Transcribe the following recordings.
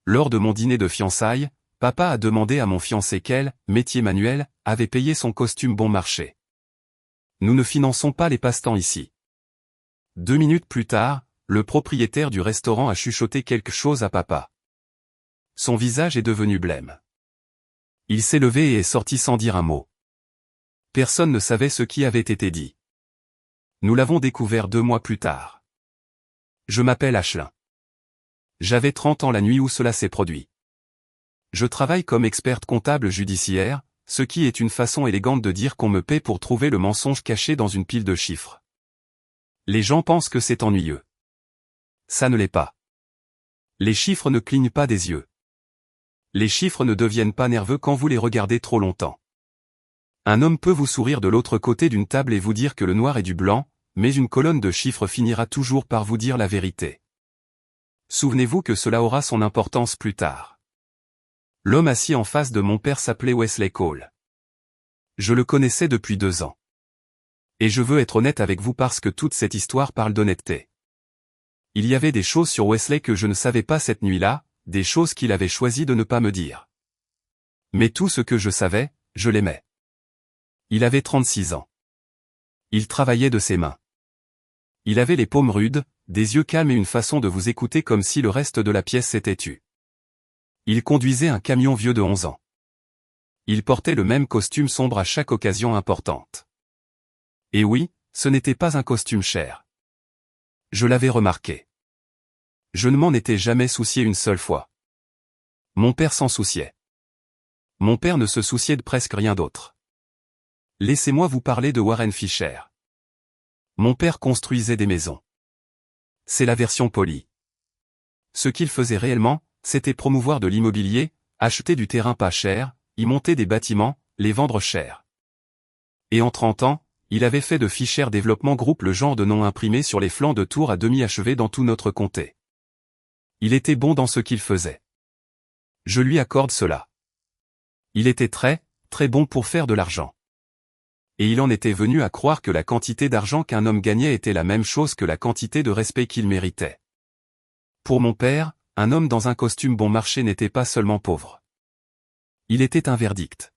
lors de mon dîner de fiançailles, papa a demandé à mon fiancé quel métier manuel avait payé son costume bon marché. Nous ne finançons pas les passe-temps ici. 2 minutes plus tard, le propriétaire du restaurant a chuchoté quelque chose à papa. Son visage est devenu blême. Il s'est levé et est sorti sans dire un mot. Personne ne savait ce qui avait été dit. Nous l'avons découvert 2 mois plus tard. Je m'appelle Ashlyn. J'avais 30 ans la nuit où cela s'est produit. Je travaille comme experte comptable judiciaire, ce qui est une façon élégante de dire qu'on me paie pour trouver le mensonge caché dans une pile de chiffres. Les gens pensent que c'est ennuyeux. Ça ne l'est pas. Les chiffres ne clignent pas des yeux. Les chiffres ne deviennent pas nerveux quand vous les regardez trop longtemps. Un homme peut vous sourire de l'autre côté d'une table et vous dire que le noir est du blanc, mais une colonne de chiffres finira toujours par vous dire la vérité. Souvenez-vous que cela aura son importance plus tard. L'homme assis en face de mon père s'appelait Wesley Cole. Je le connaissais depuis 2 ans. Et je veux être honnête avec vous parce que toute cette histoire parle d'honnêteté. Il y avait des choses sur Wesley que je ne savais pas cette nuit-là, des choses qu'il avait choisi de ne pas me dire. Mais tout ce que je savais, je l'aimais. Il avait 36 ans. Il travaillait de ses mains. Il avait les paumes rudes, des yeux calmes et une façon de vous écouter comme si le reste de la pièce s'était tu. Il conduisait un camion vieux de 11 ans. Il portait le même costume sombre à chaque occasion importante. Et oui, ce n'était pas un costume cher. Je l'avais remarqué. Je ne m'en étais jamais soucié une seule fois. Mon père s'en souciait. Mon père ne se souciait de presque rien d'autre. Laissez-moi vous parler de Warren Fisher. Mon père construisait des maisons. C'est la version polie. Ce qu'il faisait réellement, c'était promouvoir de l'immobilier, acheter du terrain pas cher, y monter des bâtiments, les vendre cher. Et en 30 ans, il avait fait de Fisher Développement Group le genre de nom imprimé sur les flancs de tours à demi achevés dans tout notre comté. Il était bon dans ce qu'il faisait. Je lui accorde cela. Il était très, très bon pour faire de l'argent. Et il en était venu à croire que la quantité d'argent qu'un homme gagnait était la même chose que la quantité de respect qu'il méritait. Pour mon père, un homme dans un costume bon marché n'était pas seulement pauvre. Il était un verdict.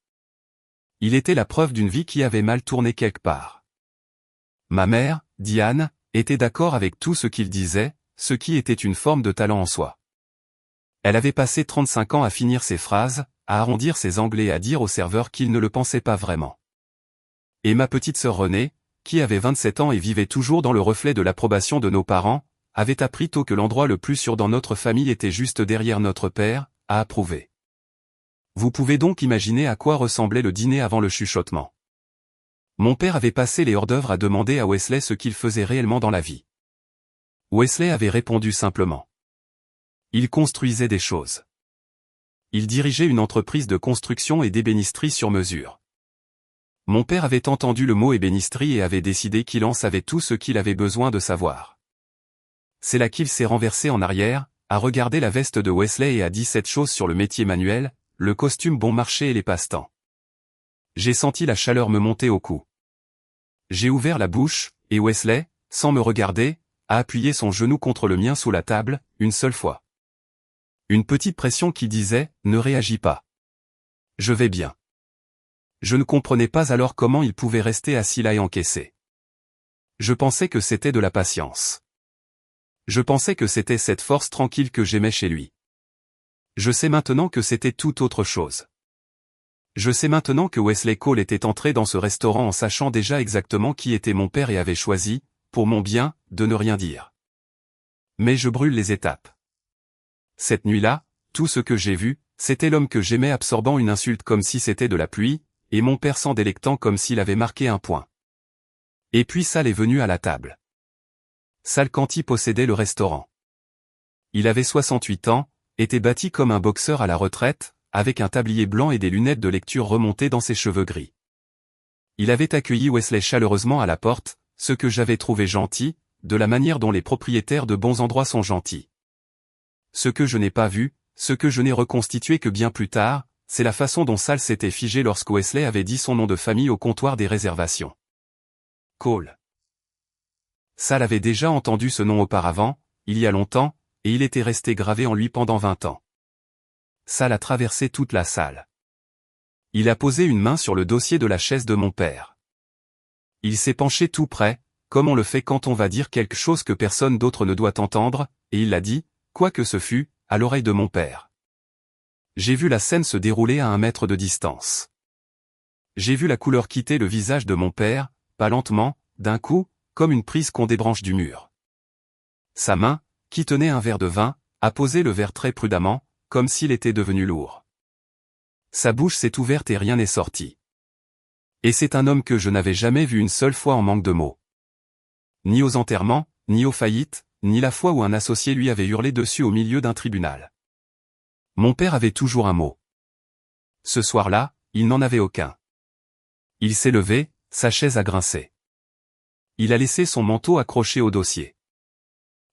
Il était la preuve d'une vie qui avait mal tourné quelque part. Ma mère, Diane, était d'accord avec tout ce qu'il disait, ce qui était une forme de talent en soi. Elle avait passé 35 ans à finir ses phrases, à arrondir ses anglais et à dire au serveur qu'il ne le pensait pas vraiment. Et ma petite sœur Renée, qui avait 27 ans et vivait toujours dans le reflet de l'approbation de nos parents, avait appris tôt que l'endroit le plus sûr dans notre famille était juste derrière notre père, à approuver. Vous pouvez donc imaginer à quoi ressemblait le dîner avant le chuchotement. Mon père avait passé les hors-d'œuvre à demander à Wesley ce qu'il faisait réellement dans la vie. Wesley avait répondu simplement. Il construisait des choses. Il dirigeait une entreprise de construction et d'ébénisterie sur mesure. Mon père avait entendu le mot ébénisterie et avait décidé qu'il en savait tout ce qu'il avait besoin de savoir. C'est là qu'il s'est renversé en arrière, a regardé la veste de Wesley et a dit cette chose sur le métier manuel, le costume bon marché et les passe-temps. J'ai senti la chaleur me monter au cou. J'ai ouvert la bouche, et Wesley, sans me regarder, a appuyé son genou contre le mien sous la table, une seule fois. Une petite pression qui disait « Ne réagis pas. Je vais bien ». Je ne comprenais pas alors comment il pouvait rester assis là et encaisser. Je pensais que c'était de la patience. Je pensais que c'était cette force tranquille que j'aimais chez lui. Je sais maintenant que c'était tout autre chose. Je sais maintenant que Wesley Cole était entré dans ce restaurant en sachant déjà exactement qui était mon père et avait choisi, pour mon bien, de ne rien dire. Mais je brûle les étapes. Cette nuit-là, tout ce que j'ai vu, c'était l'homme que j'aimais absorbant une insulte comme si c'était de la pluie, et mon père s'en délectant comme s'il avait marqué un point. Et puis Sal est venu à la table. Sal Canty possédait le restaurant. Il avait 68 ans, était bâti comme un boxeur à la retraite, avec un tablier blanc et des lunettes de lecture remontées dans ses cheveux gris. Il avait accueilli Wesley chaleureusement à la porte, ce que j'avais trouvé gentil, de la manière dont les propriétaires de bons endroits sont gentils. Ce que je n'ai pas vu, ce que je n'ai reconstitué que bien plus tard, c'est la façon dont Sal s'était figé lorsque Wesley avait dit son nom de famille au comptoir des réservations. Cole. Sal avait déjà entendu ce nom auparavant, il y a longtemps, et il était resté gravé en lui pendant 20 ans. Sal a traversé toute la salle. Il a posé une main sur le dossier de la chaise de mon père. Il s'est penché tout près, comme on le fait quand on va dire quelque chose que personne d'autre ne doit entendre, et il l'a dit, quoi que ce fût, à l'oreille de mon père. J'ai vu la scène se dérouler à 1 mètre de distance. J'ai vu la couleur quitter le visage de mon père, pas lentement, d'un coup, comme une prise qu'on débranche du mur. Sa main, qui tenait un verre de vin, a posé le verre très prudemment, comme s'il était devenu lourd. Sa bouche s'est ouverte et rien n'est sorti. Et c'est un homme que je n'avais jamais vu une seule fois en manque de mots. Ni aux enterrements, ni aux faillites, ni la fois où un associé lui avait hurlé dessus au milieu d'un tribunal. Mon père avait toujours un mot. Ce soir-là, il n'en avait aucun. Il s'est levé, sa chaise a grincé. Il a laissé son manteau accroché au dossier.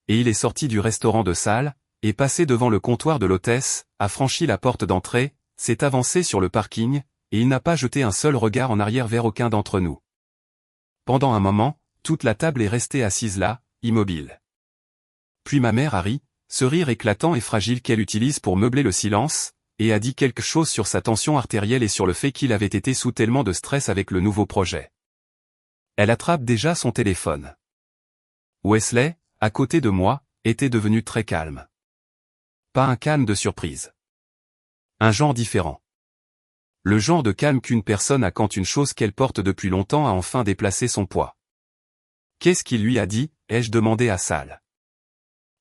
Et il est sorti du restaurant de salle, est passé devant le comptoir de l'hôtesse, a franchi la porte d'entrée, s'est avancé sur le parking, et il n'a pas jeté un seul regard en arrière vers aucun d'entre nous. Pendant un moment, toute la table est restée assise là, immobile. Puis ma mère a ri, ce rire éclatant et fragile qu'elle utilise pour meubler le silence, et a dit quelque chose sur sa tension artérielle et sur le fait qu'il avait été sous tellement de stress avec le nouveau projet. Elle attrape déjà son téléphone. Wesley, à côté de moi, était devenu très calme. Pas un calme de surprise. Un genre différent. Le genre de calme qu'une personne a quand une chose qu'elle porte depuis longtemps a enfin déplacé son poids. Qu'est-ce qu'il lui a dit, ai-je demandé à Sal.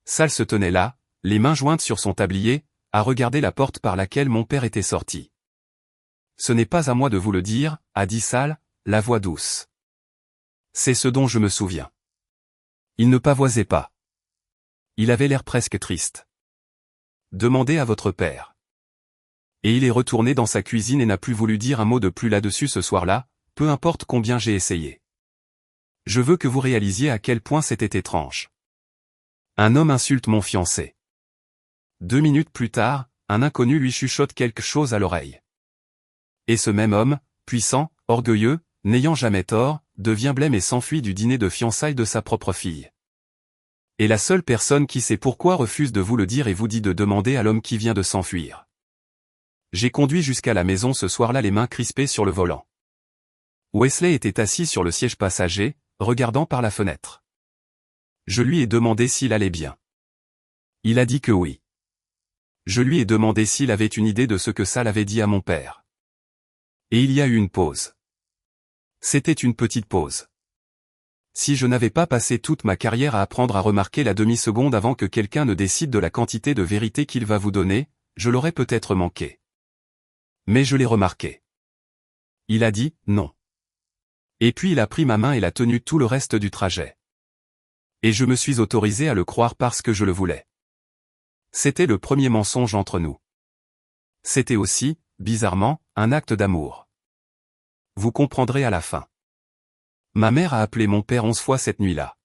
Sal se tenait là, les mains jointes sur son tablier, à regarder la porte par laquelle mon père était sorti. Ce n'est pas à moi de vous le dire, a dit Sal, la voix douce. C'est ce dont je me souviens. Il ne pavoisait pas. Il avait l'air presque triste. Demandez à votre père. Et il est retourné dans sa cuisine et n'a plus voulu dire un mot de plus là-dessus ce soir-là, peu importe combien j'ai essayé. Je veux que vous réalisiez à quel point c'était étrange. Un homme insulte mon fiancé. 2 minutes plus tard, un inconnu lui chuchote quelque chose à l'oreille. Et ce même homme, puissant, orgueilleux, n'ayant jamais tort, devient blême et s'enfuit du dîner de fiançailles de sa propre fille. Et la seule personne qui sait pourquoi refuse de vous le dire et vous dit de demander à l'homme qui vient de s'enfuir. J'ai conduit jusqu'à la maison ce soir-là les mains crispées sur le volant. Wesley était assis sur le siège passager, regardant par la fenêtre. Je lui ai demandé s'il allait bien. Il a dit que oui. Je lui ai demandé s'il avait une idée de ce que Sal avait dit à mon père. Et il y a eu une pause. C'était une petite pause. Si je n'avais pas passé toute ma carrière à apprendre à remarquer la demi-seconde avant que quelqu'un ne décide de la quantité de vérité qu'il va vous donner, je l'aurais peut-être manqué. Mais je l'ai remarqué. Il a dit « non ». Et puis il a pris ma main et l'a tenue tout le reste du trajet. Et je me suis autorisé à le croire parce que je le voulais. C'était le premier mensonge entre nous. C'était aussi, bizarrement, un acte d'amour. Vous comprendrez à la fin. Ma mère a appelé mon père 11 fois cette nuit-là.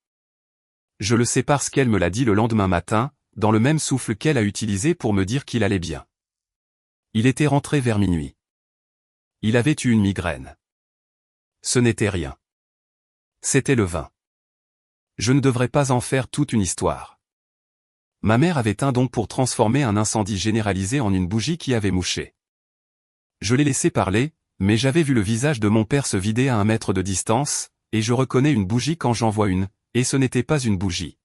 Je le sais parce qu'elle me l'a dit le lendemain matin, dans le même souffle qu'elle a utilisé pour me dire qu'il allait bien. Il était rentré vers minuit. Il avait eu une migraine. Ce n'était rien. C'était le vin. Je ne devrais pas en faire toute une histoire. Ma mère avait un don pour transformer un incendie généralisé en une bougie qui avait mouché. Je l'ai laissé parler, mais j'avais vu le visage de mon père se vider à 1 mètre de distance, et je reconnais une bougie quand j'en vois une, et ce n'était pas une bougie.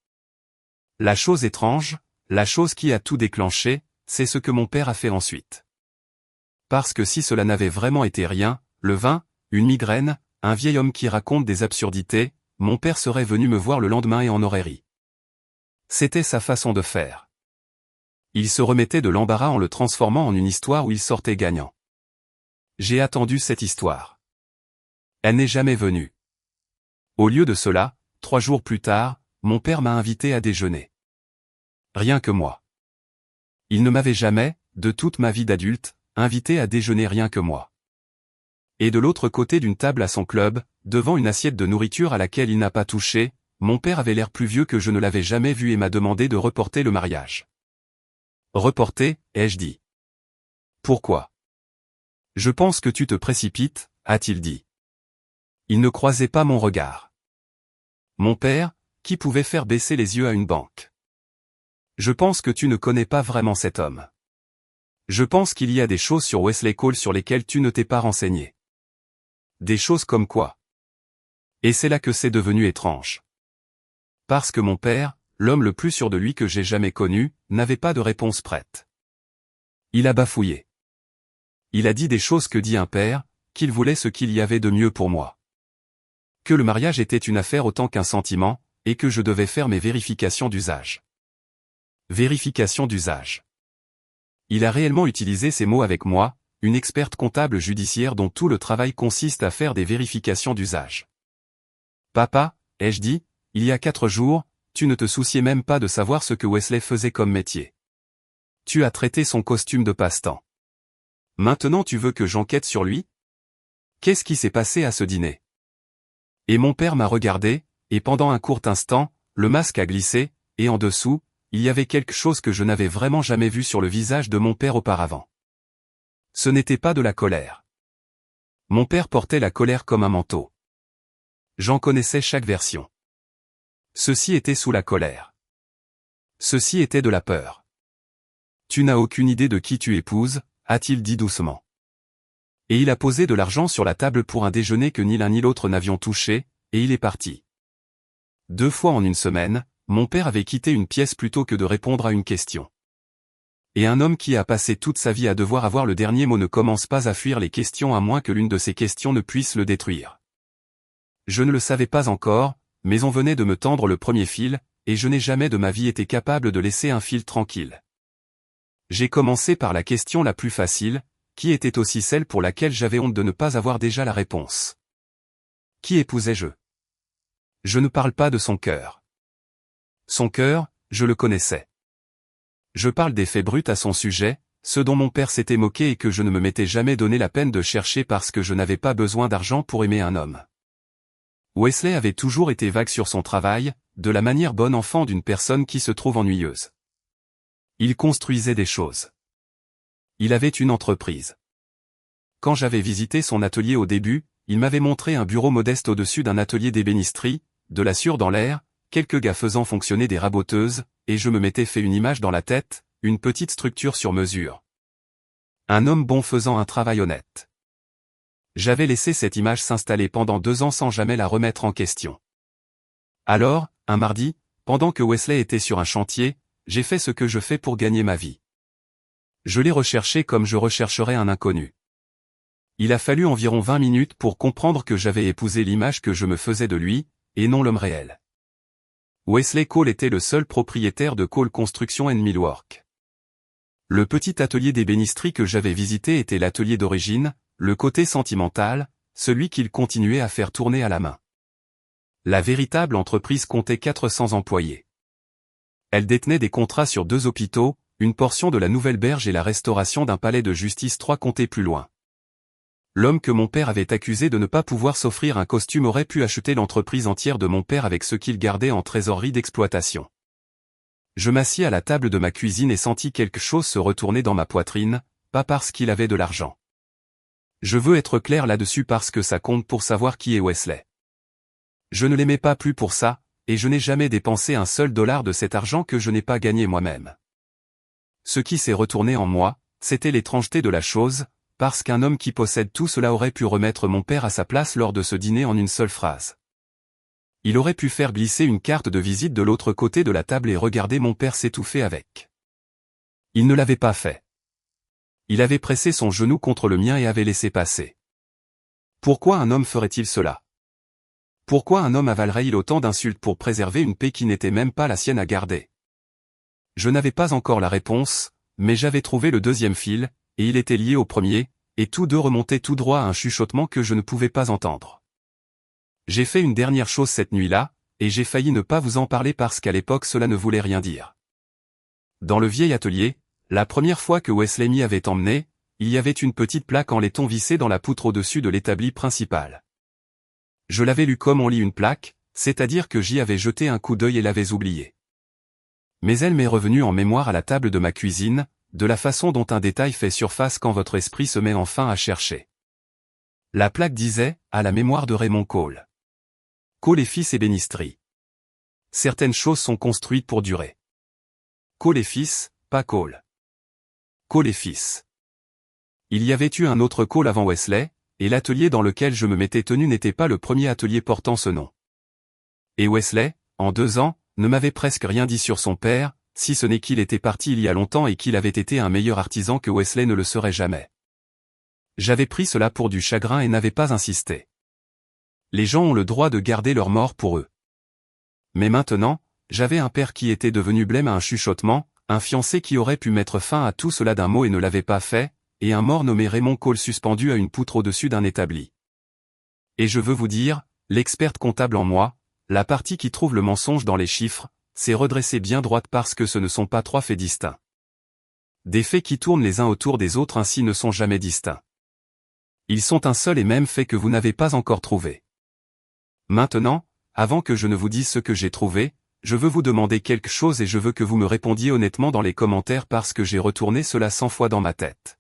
La chose étrange, la chose qui a tout déclenché, c'est ce que mon père a fait ensuite. Parce que si cela n'avait vraiment été rien, le vin, une migraine, un vieil homme qui raconte des absurdités, mon père serait venu me voir le lendemain et en aurait ri. C'était sa façon de faire. Il se remettait de l'embarras en le transformant en une histoire où il sortait gagnant. J'ai attendu cette histoire. Elle n'est jamais venue. Au lieu de cela, 3 jours plus tard, mon père m'a invité à déjeuner. Rien que moi. Il ne m'avait jamais, de toute ma vie d'adulte, invité à déjeuner rien que moi. Et de l'autre côté d'une table à son club, devant une assiette de nourriture à laquelle il n'a pas touché, mon père avait l'air plus vieux que je ne l'avais jamais vu et m'a demandé de reporter le mariage. Reporter, ai-je dit. Pourquoi? Je pense que tu te précipites, a-t-il dit. Il ne croisait pas mon regard. Mon père, qui pouvait faire baisser les yeux à une banque. Je pense que tu ne connais pas vraiment cet homme. Je pense qu'il y a des choses sur Wesley Cole sur lesquelles tu ne t'es pas renseigné. Des choses comme quoi? Et c'est là que c'est devenu étrange. Parce que mon père, l'homme le plus sûr de lui que j'ai jamais connu, n'avait pas de réponse prête. Il a bafouillé. Il a dit des choses que dit un père, qu'il voulait ce qu'il y avait de mieux pour moi. Que le mariage était une affaire autant qu'un sentiment, et que je devais faire mes vérifications d'usage. Vérification d'usage. Il a réellement utilisé ces mots avec moi, une experte comptable judiciaire dont tout le travail consiste à faire des vérifications d'usage. Papa, ai-je dit, il y a 4 jours, tu ne te souciais même pas de savoir ce que Wesley faisait comme métier. Tu as traité son costume de passe-temps. Maintenant tu veux que j'enquête sur lui? Qu'est-ce qui s'est passé à ce dîner? Et mon père m'a regardé, et pendant un court instant, le masque a glissé, et en dessous, il y avait quelque chose que je n'avais vraiment jamais vu sur le visage de mon père auparavant. Ce n'était pas de la colère. Mon père portait la colère comme un manteau. J'en connaissais chaque version. Ceci était sous la colère. Ceci était de la peur. Tu n'as aucune idée de qui tu épouses, a-t-il dit doucement. Et il a posé de l'argent sur la table pour un déjeuner que ni l'un ni l'autre n'avions touché, et il est parti. 2 fois en une semaine, mon père avait quitté une pièce plutôt que de répondre à une question. Et un homme qui a passé toute sa vie à devoir avoir le dernier mot ne commence pas à fuir les questions à moins que l'une de ces questions ne puisse le détruire. Je ne le savais pas encore, mais on venait de me tendre le premier fil, et je n'ai jamais de ma vie été capable de laisser un fil tranquille. J'ai commencé par la question la plus facile, qui était aussi celle pour laquelle j'avais honte de ne pas avoir déjà la réponse. Qui épousais-je? Je ne parle pas de son cœur. Son cœur, je le connaissais. Je parle des faits bruts à son sujet, ceux dont mon père s'était moqué et que je ne me m'étais jamais donné la peine de chercher parce que je n'avais pas besoin d'argent pour aimer un homme. Wesley avait toujours été vague sur son travail, de la manière bon enfant d'une personne qui se trouve ennuyeuse. Il construisait des choses. Il avait une entreprise. Quand j'avais visité son atelier au début, il m'avait montré un bureau modeste au-dessus d'un atelier d'ébénisterie, de la sueur dans l'air, quelques gars faisant fonctionner des raboteuses, et je me m'étais fait une image dans la tête, une petite structure sur mesure. Un homme bon faisant un travail honnête. J'avais laissé cette image s'installer pendant 2 ans sans jamais la remettre en question. Alors, un mardi, pendant que Wesley était sur un chantier, j'ai fait ce que je fais pour gagner ma vie. Je l'ai recherché comme je rechercherais un inconnu. Il a fallu environ 20 minutes pour comprendre que j'avais épousé l'image que je me faisais de lui, et non l'homme réel. Wesley Cole était le seul propriétaire de Cole Construction & Millwork. Le petit atelier d'ébénisterie que j'avais visité était l'atelier d'origine, le côté sentimental, celui qu'il continuait à faire tourner à la main. La véritable entreprise comptait 400 employés. Elle détenait des contrats sur 2 hôpitaux, une portion de la Nouvelle-Berge et la restauration d'un palais de justice 3 comtés plus loin. L'homme que mon père avait accusé de ne pas pouvoir s'offrir un costume aurait pu acheter l'entreprise entière de mon père avec ce qu'il gardait en trésorerie d'exploitation. Je m'assis à la table de ma cuisine et sentis quelque chose se retourner dans ma poitrine, pas parce qu'il avait de l'argent. Je veux être clair là-dessus parce que ça compte pour savoir qui est Wesley. Je ne l'aimais pas plus pour ça, et je n'ai jamais dépensé un seul dollar de cet argent que je n'ai pas gagné moi-même. Ce qui s'est retourné en moi, c'était l'étrangeté de la chose, parce qu'un homme qui possède tout cela aurait pu remettre mon père à sa place lors de ce dîner en une seule phrase. Il aurait pu faire glisser une carte de visite de l'autre côté de la table et regarder mon père s'étouffer avec. Il ne l'avait pas fait. Il avait pressé son genou contre le mien et avait laissé passer. Pourquoi un homme ferait-il cela? Pourquoi un homme avalerait-il autant d'insultes pour préserver une paix qui n'était même pas la sienne à garder? Je n'avais pas encore la réponse, mais j'avais trouvé le deuxième fil, et il était lié au premier, et tous deux remontaient tout droit à un chuchotement que je ne pouvais pas entendre. J'ai fait une dernière chose cette nuit-là, et j'ai failli ne pas vous en parler parce qu'à l'époque cela ne voulait rien dire. Dans le vieil atelier, la première fois que Wesley m'y avait emmené, il y avait une petite plaque en laiton vissée dans la poutre au-dessus de l'établi principal. Je l'avais lu comme on lit une plaque, c'est-à-dire que j'y avais jeté un coup d'œil et l'avais oubliée. Mais elle m'est revenue en mémoire à la table de ma cuisine, de la façon dont un détail fait surface quand votre esprit se met enfin à chercher. La plaque disait « À la mémoire de Raymond Cole. Cole et fils ébénisterie. Certaines choses sont construites pour durer. Cole et fils, pas Cole. » Cole et fils. Il y avait eu un autre Cole avant Wesley, et l'atelier dans lequel je me m'étais tenu n'était pas le premier atelier portant ce nom. Et Wesley, en 2 ans, ne m'avait presque rien dit sur son père, si ce n'est qu'il était parti il y a longtemps et qu'il avait été un meilleur artisan que Wesley ne le serait jamais. J'avais pris cela pour du chagrin et n'avais pas insisté. Les gens ont le droit de garder leur mort pour eux. Mais maintenant, j'avais un père qui était devenu blême à un chuchotement, un fiancé qui aurait pu mettre fin à tout cela d'un mot et ne l'avait pas fait, et un mort nommé Raymond Cole suspendu à une poutre au-dessus d'un établi. Et je veux vous dire, l'experte comptable en moi, la partie qui trouve le mensonge dans les chiffres, s'est redressée bien droite parce que ce ne sont pas 3 faits distincts. Des faits qui tournent les uns autour des autres ainsi ne sont jamais distincts. Ils sont un seul et même fait que vous n'avez pas encore trouvé. Maintenant, avant que je ne vous dise ce que j'ai trouvé, je veux vous demander quelque chose et je veux que vous me répondiez honnêtement dans les commentaires parce que j'ai retourné cela 100 fois dans ma tête.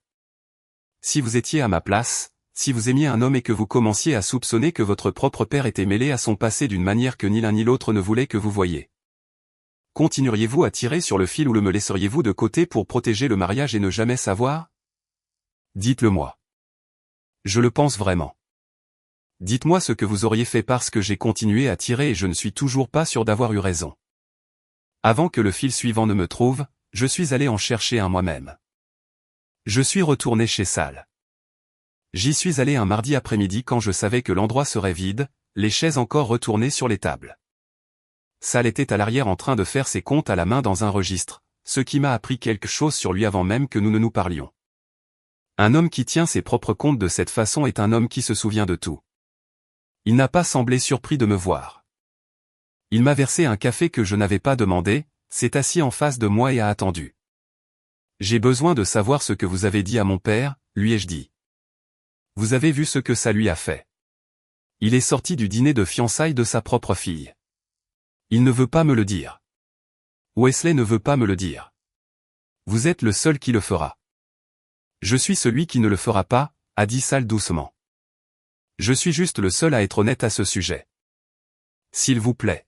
Si vous étiez à ma place, si vous aimiez un homme et que vous commenciez à soupçonner que votre propre père était mêlé à son passé d'une manière que ni l'un ni l'autre ne voulait que vous voyiez, continueriez-vous à tirer sur le fil ou le me laisseriez-vous de côté pour protéger le mariage et ne jamais savoir? Dites-le moi. Je le pense vraiment. Dites-moi ce que vous auriez fait parce que j'ai continué à tirer et je ne suis toujours pas sûr d'avoir eu raison. Avant que le fil suivant ne me trouve, je suis allé en chercher un moi-même. Je suis retourné chez Sal. J'y suis allé un mardi après-midi quand je savais que l'endroit serait vide, les chaises encore retournées sur les tables. Sal était à l'arrière en train de faire ses comptes à la main dans un registre, ce qui m'a appris quelque chose sur lui avant même que nous ne nous parlions. Un homme qui tient ses propres comptes de cette façon est un homme qui se souvient de tout. Il n'a pas semblé surpris de me voir. Il m'a versé un café que je n'avais pas demandé, s'est assis en face de moi et a attendu. J'ai besoin de savoir ce que vous avez dit à mon père, lui ai-je dit. Vous avez vu ce que ça lui a fait. Il est sorti du dîner de fiançailles de sa propre fille. Il ne veut pas me le dire. Wesley ne veut pas me le dire. Vous êtes le seul qui le fera. Je suis celui qui ne le fera pas, a dit Sal doucement. Je suis juste le seul à être honnête à ce sujet. S'il vous plaît.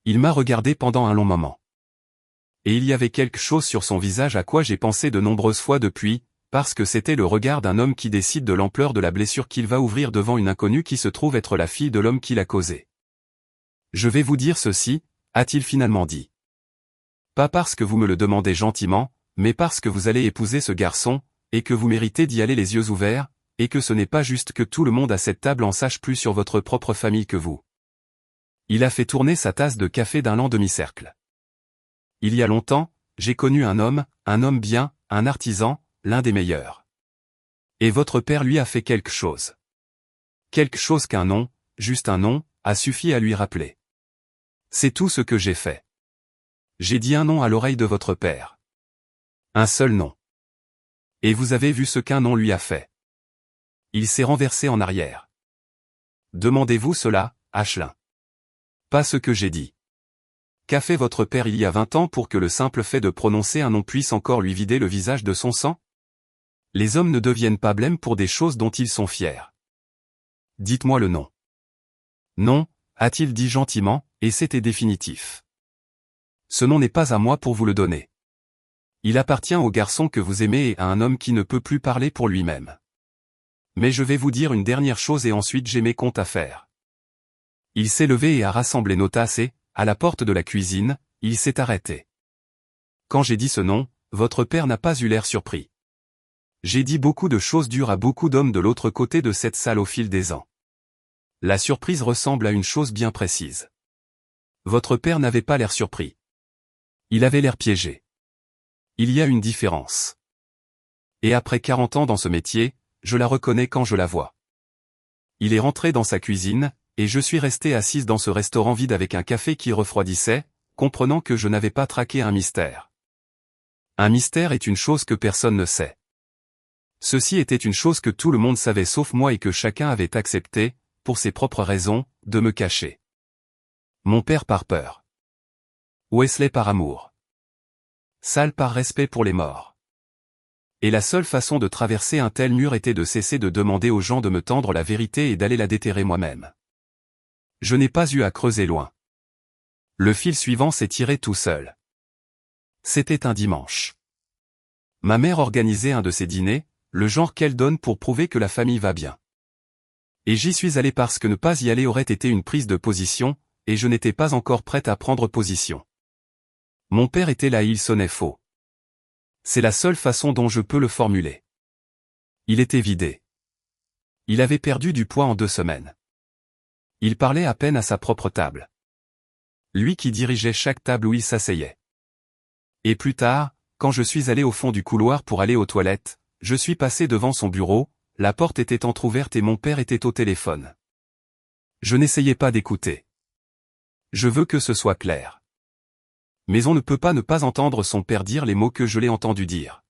Il m'a regardé pendant un long moment. Et il y avait quelque chose sur son visage à quoi j'ai pensé de nombreuses fois depuis, parce que c'était le regard d'un homme qui décide de l'ampleur de la blessure qu'il va ouvrir devant une inconnue qui se trouve être la fille de l'homme qui l'a causée. Je vais vous dire ceci, a-t-il finalement dit. Pas parce que vous me le demandez gentiment, mais parce que vous allez épouser ce garçon, et que vous méritez d'y aller les yeux ouverts, et que ce n'est pas juste que tout le monde à cette table en sache plus sur votre propre famille que vous. Il a fait tourner sa tasse de café d'un lent demi-cercle. Il y a longtemps, j'ai connu un homme bien, un artisan, l'un des meilleurs. Et votre père lui a fait quelque chose. Quelque chose qu'un nom, juste un nom, a suffi à lui rappeler. C'est tout ce que j'ai fait. J'ai dit un nom à l'oreille de votre père. Un seul nom. Et vous avez vu ce qu'un nom lui a fait. Il s'est renversé en arrière. Demandez-vous cela, Ashlyn. Pas ce que j'ai dit. Qu'a fait votre père il y a 20 ans pour que le simple fait de prononcer un nom puisse encore lui vider le visage de son sang? Les hommes ne deviennent pas blêmes pour des choses dont ils sont fiers. Dites-moi le nom. Non, a-t-il dit gentiment, et c'était définitif. Ce nom n'est pas à moi pour vous le donner. Il appartient au garçon que vous aimez et à un homme qui ne peut plus parler pour lui-même. Mais je vais vous dire une dernière chose et ensuite j'ai mes comptes à faire. Il s'est levé et a rassemblé nos tasses et, à la porte de la cuisine, il s'est arrêté. Quand j'ai dit ce nom, votre père n'a pas eu l'air surpris. J'ai dit beaucoup de choses dures à beaucoup d'hommes de l'autre côté de cette salle au fil des ans. La surprise ressemble à une chose bien précise. Votre père n'avait pas l'air surpris. Il avait l'air piégé. Il y a une différence. Et après 40 ans dans ce métier, je la reconnais quand je la vois. Il est rentré dans sa cuisine, et je suis resté assise dans ce restaurant vide avec un café qui refroidissait, comprenant que je n'avais pas traqué un mystère. Un mystère est une chose que personne ne sait. Ceci était une chose que tout le monde savait sauf moi et que chacun avait accepté, pour ses propres raisons, de me cacher. Mon père par peur. Wesley par amour. Sal par respect pour les morts. Et la seule façon de traverser un tel mur était de cesser de demander aux gens de me tendre la vérité et d'aller la déterrer moi-même. Je n'ai pas eu à creuser loin. Le fil suivant s'est tiré tout seul. C'était un dimanche. Ma mère organisait un de ces dîners, le genre qu'elle donne pour prouver que la famille va bien. Et j'y suis allé parce que ne pas y aller aurait été une prise de position, et je n'étais pas encore prête à prendre position. Mon père était là et il sonnait faux. C'est la seule façon dont je peux le formuler. Il était vidé. Il avait perdu du poids en 2 semaines. Il parlait à peine à sa propre table. Lui qui dirigeait chaque table où il s'asseyait. Et plus tard, quand je suis allé au fond du couloir pour aller aux toilettes, je suis passé devant son bureau, la porte était entr'ouverte et mon père était au téléphone. Je n'essayais pas d'écouter. Je veux que ce soit clair. Mais on ne peut pas ne pas entendre son père dire les mots que je l'ai entendu dire.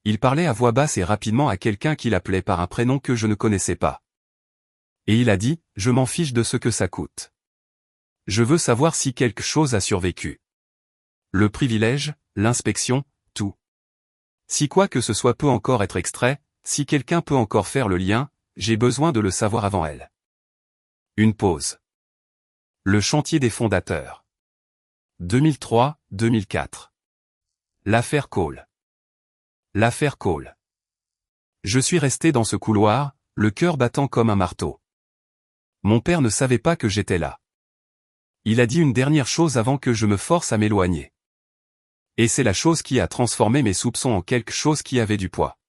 Il parlait à voix basse et rapidement à quelqu'un qu'il appelait par un prénom que je ne connaissais pas. Et il a dit, « Je m'en fiche de ce que ça coûte. Je veux savoir si quelque chose a survécu. Le privilège, l'inspection, tout. Si quoi que ce soit peut encore être extrait, si quelqu'un peut encore faire le lien, j'ai besoin de le savoir avant elle. » Une pause. Le chantier des fondateurs. 2003-2004. L'affaire Cole. L'affaire Cole. Je suis resté dans ce couloir, le cœur battant comme un marteau. Mon père ne savait pas que j'étais là. Il a dit une dernière chose avant que je me force à m'éloigner. Et c'est la chose qui a transformé mes soupçons en quelque chose qui avait du poids.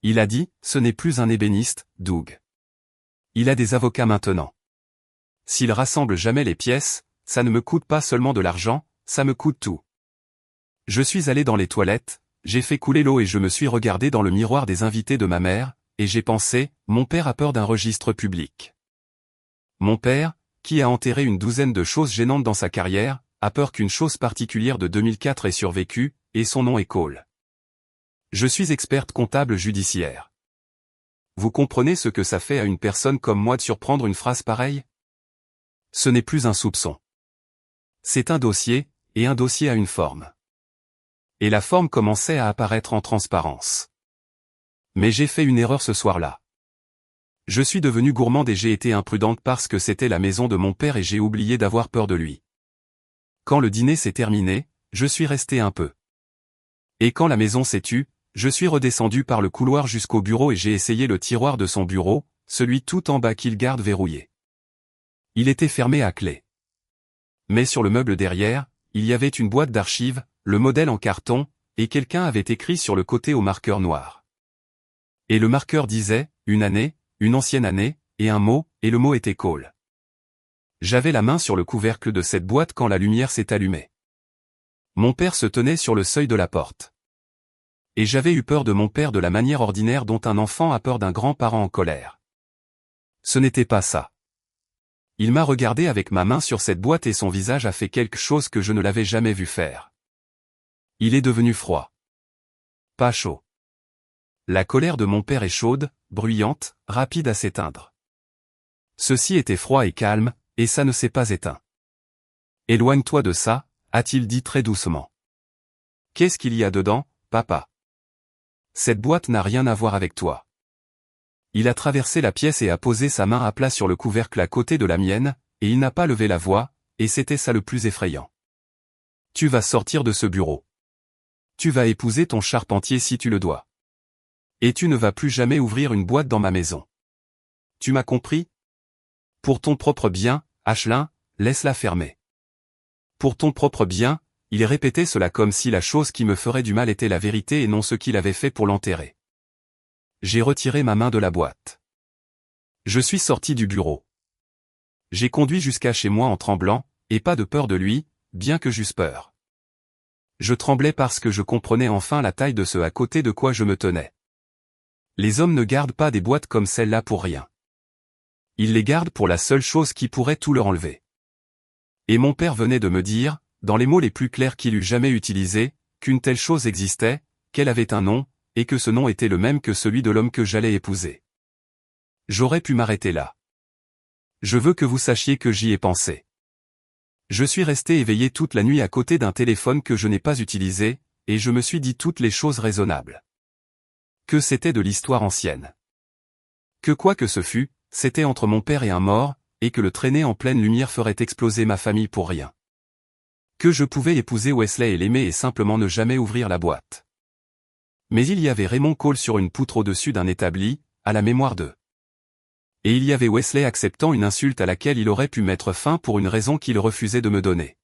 Il a dit, ce n'est plus un ébéniste, Doug. Il a des avocats maintenant. S'il rassemble jamais les pièces, ça ne me coûte pas seulement de l'argent, ça me coûte tout. Je suis allé dans les toilettes, j'ai fait couler l'eau et je me suis regardé dans le miroir des invités de ma mère, et j'ai pensé, mon père a peur d'un registre public. Mon père, qui a enterré une douzaine de choses gênantes dans sa carrière, a peur qu'une chose particulière de 2004 ait survécu, et son nom est Cole. Je suis experte comptable judiciaire. Vous comprenez ce que ça fait à une personne comme moi de surprendre une phrase pareille? Ce n'est plus un soupçon. C'est un dossier, et un dossier a une forme. Et la forme commençait à apparaître en transparence. Mais j'ai fait une erreur ce soir-là. Je suis devenue gourmande et j'ai été imprudente parce que c'était la maison de mon père et j'ai oublié d'avoir peur de lui. Quand le dîner s'est terminé, je suis resté un peu. Et quand la maison s'est tue, je suis redescendu par le couloir jusqu'au bureau et j'ai essayé le tiroir de son bureau, celui tout en bas qu'il garde verrouillé. Il était fermé à clé. Mais sur le meuble derrière, il y avait une boîte d'archives, le modèle en carton, et quelqu'un avait écrit sur le côté au marqueur noir. Et le marqueur disait, une année, une ancienne année, et un mot, et le mot était Cole. J'avais la main sur le couvercle de cette boîte quand la lumière s'est allumée. Mon père se tenait sur le seuil de la porte. Et j'avais eu peur de mon père de la manière ordinaire dont un enfant a peur d'un grand-parent en colère. Ce n'était pas ça. Il m'a regardé avec ma main sur cette boîte et son visage a fait quelque chose que je ne l'avais jamais vu faire. Il est devenu froid. Pas chaud. La colère de mon père est chaude, bruyante, rapide à s'éteindre. Ceci était froid et calme, et ça ne s'est pas éteint. Éloigne-toi de ça, a-t-il dit très doucement. Qu'est-ce qu'il y a dedans, papa? Cette boîte n'a rien à voir avec toi. Il a traversé la pièce et a posé sa main à plat sur le couvercle à côté de la mienne, et il n'a pas levé la voix, et c'était ça le plus effrayant. Tu vas sortir de ce bureau. Tu vas épouser ton charpentier si tu le dois. Et tu ne vas plus jamais ouvrir une boîte dans ma maison. Tu m'as compris? Pour ton propre bien, Ashlyn, laisse-la fermer. Pour ton propre bien, il répétait cela comme si la chose qui me ferait du mal était la vérité et non ce qu'il avait fait pour l'enterrer. J'ai retiré ma main de la boîte. Je suis sorti du bureau. J'ai conduit jusqu'à chez moi en tremblant, et pas de peur de lui, bien que j'eusse peur. Je tremblais parce que je comprenais enfin la taille de ce à côté de quoi je me tenais. Les hommes ne gardent pas des boîtes comme celle-là pour rien. Ils les gardent pour la seule chose qui pourrait tout leur enlever. Et mon père venait de me dire, dans les mots les plus clairs qu'il eût jamais utilisés, qu'une telle chose existait, qu'elle avait un nom, et que ce nom était le même que celui de l'homme que j'allais épouser. J'aurais pu m'arrêter là. Je veux que vous sachiez que j'y ai pensé. Je suis resté éveillé toute la nuit à côté d'un téléphone que je n'ai pas utilisé, et je me suis dit toutes les choses raisonnables. Que c'était de l'histoire ancienne. Que quoi que ce fût, c'était entre mon père et un mort, et que le traîner en pleine lumière ferait exploser ma famille pour rien. Que je pouvais épouser Wesley et l'aimer et simplement ne jamais ouvrir la boîte. Mais il y avait Raymond Cole sur une poutre au-dessus d'un établi, à la mémoire d'eux. Et il y avait Wesley acceptant une insulte à laquelle il aurait pu mettre fin pour une raison qu'il refusait de me donner.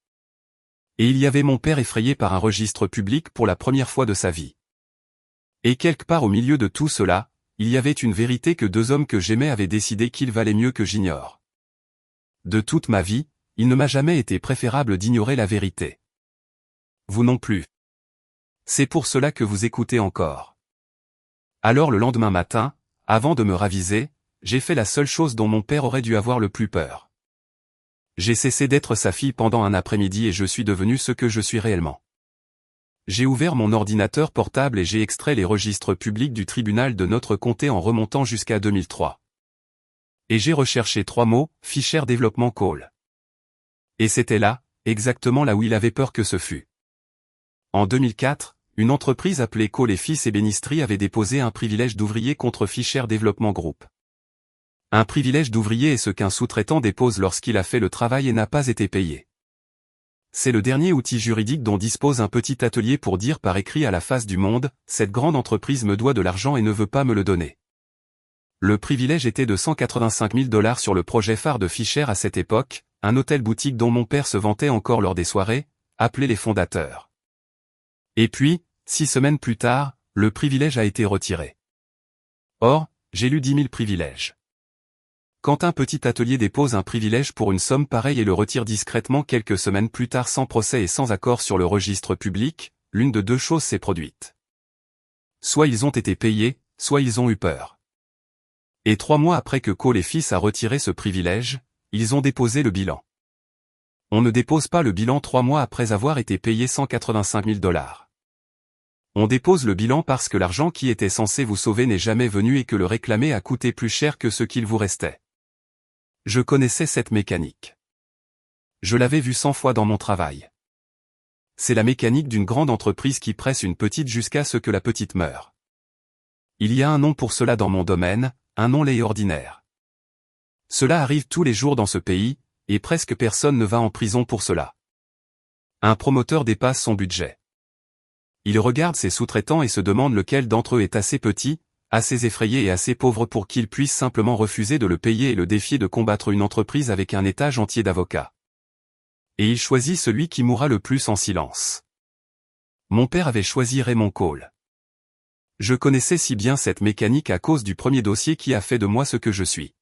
Et il y avait mon père effrayé par un registre public pour la première fois de sa vie. Et quelque part au milieu de tout cela, il y avait une vérité que deux hommes que j'aimais avaient décidé qu'il valait mieux que j'ignore. De toute ma vie, il ne m'a jamais été préférable d'ignorer la vérité. Vous non plus. C'est pour cela que vous écoutez encore. Alors le lendemain matin, avant de me raviser, j'ai fait la seule chose dont mon père aurait dû avoir le plus peur. J'ai cessé d'être sa fille pendant un après-midi et je suis devenu ce que je suis réellement. J'ai ouvert mon ordinateur portable et j'ai extrait les registres publics du tribunal de notre comté en remontant jusqu'à 2003. Et j'ai recherché 3 mots, Fisher Development Cole. Et c'était là, exactement là où il avait peur que ce fût. En 2004, une entreprise appelée Cole et Fils Ébénisterie avait déposé un privilège d'ouvrier contre Fisher Development Group. Un privilège d'ouvrier est ce qu'un sous-traitant dépose lorsqu'il a fait le travail et n'a pas été payé. C'est le dernier outil juridique dont dispose un petit atelier pour dire par écrit à la face du monde, cette grande entreprise me doit de l'argent et ne veut pas me le donner. Le privilège était de 185 000 $ sur le projet phare de Fisher à cette époque, un hôtel-boutique dont mon père se vantait encore lors des soirées, appelé les fondateurs. Et puis, 6 semaines plus tard, le privilège a été retiré. Or, j'ai lu 10 000 privilèges. Quand un petit atelier dépose un privilège pour une somme pareille et le retire discrètement quelques semaines plus tard sans procès et sans accord sur le registre public, l'une de deux choses s'est produite. Soit ils ont été payés, soit ils ont eu peur. Et 3 mois après que Cole et Fils a retiré ce privilège, ils ont déposé le bilan. On ne dépose pas le bilan 3 mois après avoir été payé 185 000 $. On dépose le bilan parce que l'argent qui était censé vous sauver n'est jamais venu et que le réclamer a coûté plus cher que ce qu'il vous restait. Je connaissais cette mécanique. Je l'avais vue 100 fois dans mon travail. C'est la mécanique d'une grande entreprise qui presse une petite jusqu'à ce que la petite meure. Il y a un nom pour cela dans mon domaine, un nom laid et ordinaire. Cela arrive tous les jours dans ce pays, et presque personne ne va en prison pour cela. Un promoteur dépasse son budget. Il regarde ses sous-traitants et se demande lequel d'entre eux est assez petit, assez effrayé et assez pauvre pour qu'il puisse simplement refuser de le payer et le défier de combattre une entreprise avec un étage entier d'avocats. Et il choisit celui qui mourra le plus en silence. Mon père avait choisi Raymond Cole. Je connaissais si bien cette mécanique à cause du premier dossier qui a fait de moi ce que je suis.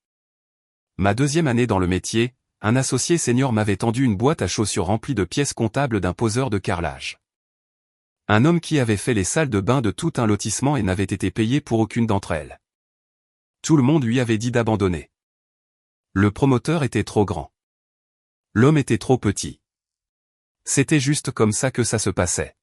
Ma 2e année dans le métier, un associé senior m'avait tendu une boîte à chaussures remplie de pièces comptables d'un poseur de carrelage. Un homme qui avait fait les salles de bain de tout un lotissement et n'avait été payé pour aucune d'entre elles. Tout le monde lui avait dit d'abandonner. Le promoteur était trop grand. L'homme était trop petit. C'était juste comme ça que ça se passait.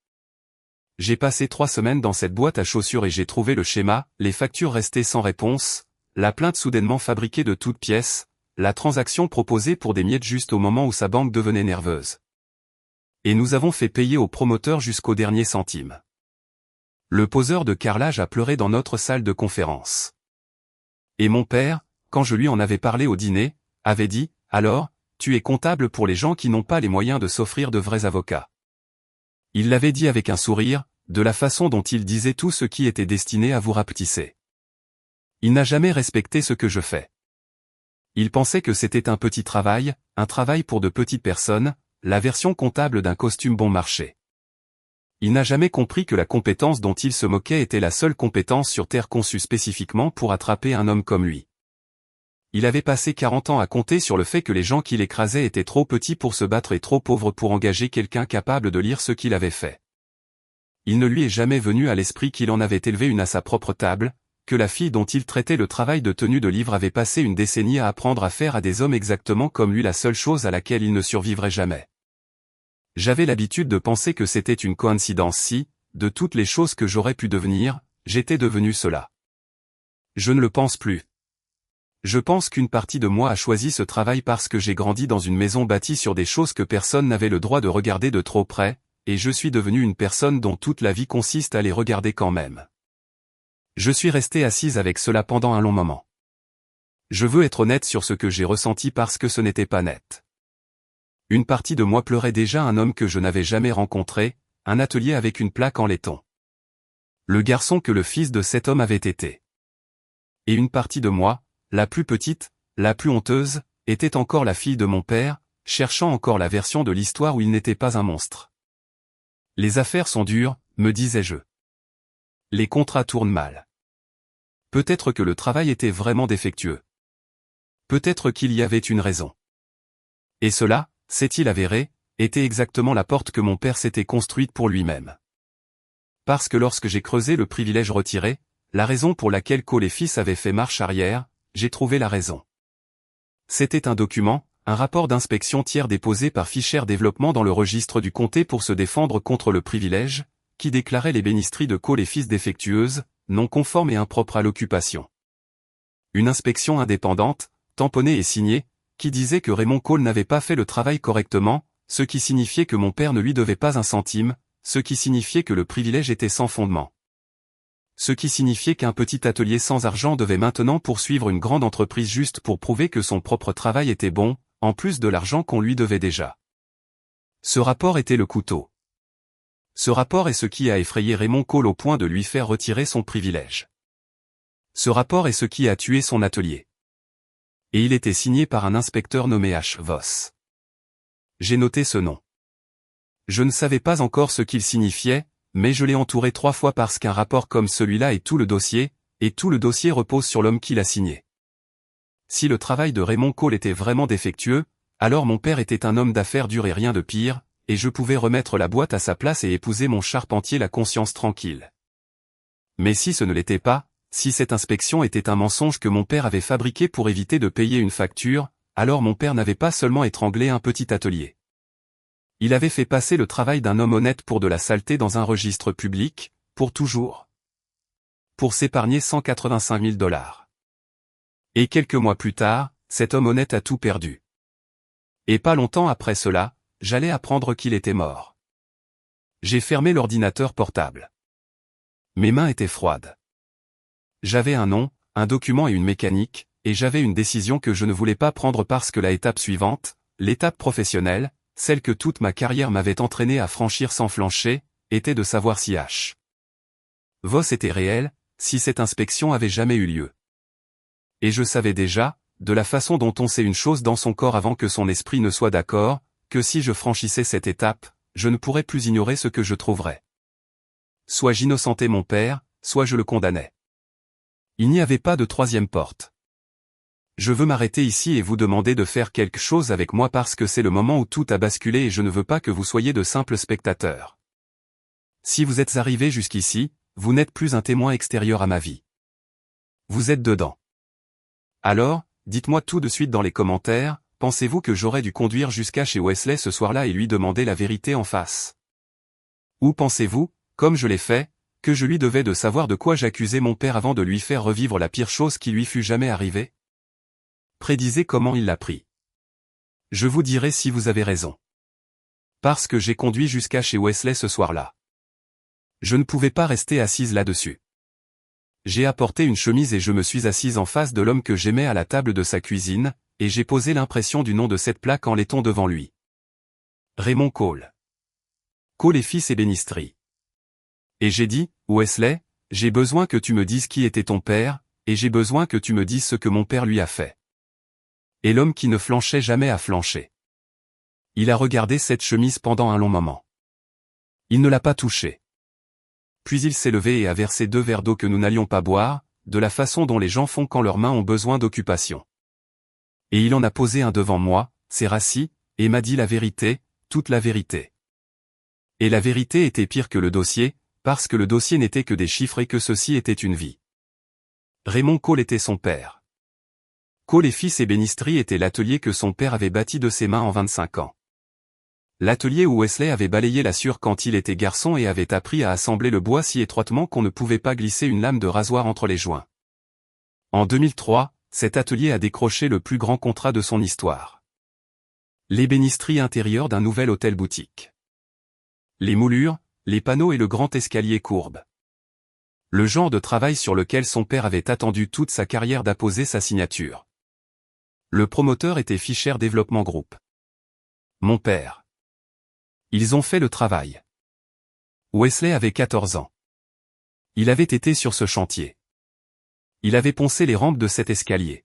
J'ai passé 3 semaines dans cette boîte à chaussures et j'ai trouvé le schéma, les factures restées sans réponse, la plainte soudainement fabriquée de toutes pièces, la transaction proposée pour des miettes juste au moment où sa banque devenait nerveuse. Et nous avons fait payer au promoteur jusqu'au dernier centime. Le poseur de carrelage a pleuré dans notre salle de conférence. Et mon père, quand je lui en avais parlé au dîner, avait dit, « Alors, tu es comptable pour les gens qui n'ont pas les moyens de s'offrir de vrais avocats. » Il l'avait dit avec un sourire, de la façon dont il disait tout ce qui était destiné à vous rapetisser. Il n'a jamais respecté ce que je fais. Il pensait que c'était un petit travail, un travail pour de petites personnes, la version comptable d'un costume bon marché. Il n'a jamais compris que la compétence dont il se moquait était la seule compétence sur Terre conçue spécifiquement pour attraper un homme comme lui. Il avait passé 40 ans à compter sur le fait que les gens qui l'écrasaient étaient trop petits pour se battre et trop pauvres pour engager quelqu'un capable de lire ce qu'il avait fait. Il ne lui est jamais venu à l'esprit qu'il en avait élevé une à sa propre table, que la fille dont il traitait le travail de tenue de livre avait passé une décennie à apprendre à faire à des hommes exactement comme lui la seule chose à laquelle il ne survivrait jamais. J'avais l'habitude de penser que c'était une coïncidence si, de toutes les choses que j'aurais pu devenir, j'étais devenu cela. Je ne le pense plus. Je pense qu'une partie de moi a choisi ce travail parce que j'ai grandi dans une maison bâtie sur des choses que personne n'avait le droit de regarder de trop près, et je suis devenu une personne dont toute la vie consiste à les regarder quand même. Je suis resté assise avec cela pendant un long moment. Je veux être honnête sur ce que j'ai ressenti parce que ce n'était pas net. Une partie de moi pleurait déjà un homme que je n'avais jamais rencontré, un atelier avec une plaque en laiton. Le garçon que le fils de cet homme avait été. Et une partie de moi, la plus petite, la plus honteuse, était encore la fille de mon père, cherchant encore la version de l'histoire où il n'était pas un monstre. Les affaires sont dures, me disais-je. Les contrats tournent mal. Peut-être que le travail était vraiment défectueux. Peut-être qu'il y avait une raison. Et cela, s'est-il avéré, était exactement la porte que mon père s'était construite pour lui-même. Parce que lorsque j'ai creusé le privilège retiré, la raison pour laquelle Cole et fils avaient fait marche arrière, j'ai trouvé la raison. C'était un document, un rapport d'inspection tiers déposé par Fisher Développement dans le registre du comté pour se défendre contre le privilège, qui déclarait l'ébénisterie de Cole et fils défectueuse, non conforme et impropre à l'occupation. Une inspection indépendante, tamponnée et signée, qui disait que Raymond Cole n'avait pas fait le travail correctement, ce qui signifiait que mon père ne lui devait pas un centime, ce qui signifiait que le privilège était sans fondement. Ce qui signifiait qu'un petit atelier sans argent devait maintenant poursuivre une grande entreprise juste pour prouver que son propre travail était bon, en plus de l'argent qu'on lui devait déjà. Ce rapport était le couteau. Ce rapport est ce qui a effrayé Raymond Cole au point de lui faire retirer son privilège. Ce rapport est ce qui a tué son atelier. Et il était signé par un inspecteur nommé H. Voss. J'ai noté ce nom. Je ne savais pas encore ce qu'il signifiait, mais je l'ai entouré 3 fois parce qu'un rapport comme celui-là est tout le dossier, et tout le dossier repose sur l'homme qui l'a signé. Si le travail de Raymond Cole était vraiment défectueux, alors mon père était un homme d'affaires dur et rien de pire, et je pouvais remettre la boîte à sa place et épouser mon charpentier la conscience tranquille. Mais si ce ne l'était pas, si cette inspection était un mensonge que mon père avait fabriqué pour éviter de payer une facture, alors mon père n'avait pas seulement étranglé un petit atelier. Il avait fait passer le travail d'un homme honnête pour de la saleté dans un registre public, pour toujours. Pour s'épargner $185 000. Et quelques mois plus tard, cet homme honnête a tout perdu. Et pas longtemps après cela, j'allais apprendre qu'il était mort. J'ai fermé l'ordinateur portable. Mes mains étaient froides. J'avais un nom, un document et une mécanique, et j'avais une décision que je ne voulais pas prendre parce que la étape suivante, l'étape professionnelle, celle que toute ma carrière m'avait entraîné à franchir sans flancher, était de savoir si H. Voss était réel, si cette inspection avait jamais eu lieu. Et je savais déjà, de la façon dont on sait une chose dans son corps avant que son esprit ne soit d'accord, que si je franchissais cette étape, je ne pourrais plus ignorer ce que je trouverais. Soit j'innocentais mon père, soit je le condamnais. Il n'y avait pas de troisième porte. Je veux m'arrêter ici et vous demander de faire quelque chose avec moi parce que c'est le moment où tout a basculé et je ne veux pas que vous soyez de simples spectateurs. Si vous êtes arrivés jusqu'ici, vous n'êtes plus un témoin extérieur à ma vie. Vous êtes dedans. Alors, dites-moi tout de suite dans les commentaires, pensez-vous que j'aurais dû conduire jusqu'à chez Wesley ce soir-là et lui demander la vérité en face? Ou pensez-vous, comme je l'ai fait, que je lui devais de savoir de quoi j'accusais mon père avant de lui faire revivre la pire chose qui lui fût jamais arrivée? Prédisez comment il l'a pris. Je vous dirai si vous avez raison. Parce que j'ai conduit jusqu'à chez Wesley ce soir-là. Je ne pouvais pas rester assise là-dessus. J'ai apporté une chemise et je me suis assise en face de l'homme que j'aimais à la table de sa cuisine, et j'ai posé l'impression du nom de cette plaque en laiton devant lui. Raymond Cole. Cole et fils ébénisterie. Et j'ai dit, Wesley, j'ai besoin que tu me dises qui était ton père, et j'ai besoin que tu me dises ce que mon père lui a fait. Et l'homme qui ne flanchait jamais a flanché. Il a regardé cette chemise pendant un long moment. Il ne l'a pas touchée. Puis il s'est levé et a versé 2 verres d'eau que nous n'allions pas boire, de la façon dont les gens font quand leurs mains ont besoin d'occupation. Et il en a posé un devant moi, s'est rassis, et m'a dit la vérité, toute la vérité. Et la vérité était pire que le dossier, parce que le dossier n'était que des chiffres et que ceci était une vie. Raymond Cole était son père. Cole et fils ébénisterie était l'atelier que son père avait bâti de ses mains en 25 ans. L'atelier où Wesley avait balayé la sûre quand il était garçon et avait appris à assembler le bois si étroitement qu'on ne pouvait pas glisser une lame de rasoir entre les joints. En 2003, cet atelier a décroché le plus grand contrat de son histoire. L'ébénisterie intérieure d'un nouvel hôtel-boutique. Les moulures, les panneaux et le grand escalier courbe. Le genre de travail sur lequel son père avait attendu toute sa carrière d'apposer sa signature. Le promoteur était Fisher Développement Group. Mon père. Ils ont fait le travail. Wesley avait 14 ans. Il avait été sur ce chantier. Il avait poncé les rampes de cet escalier.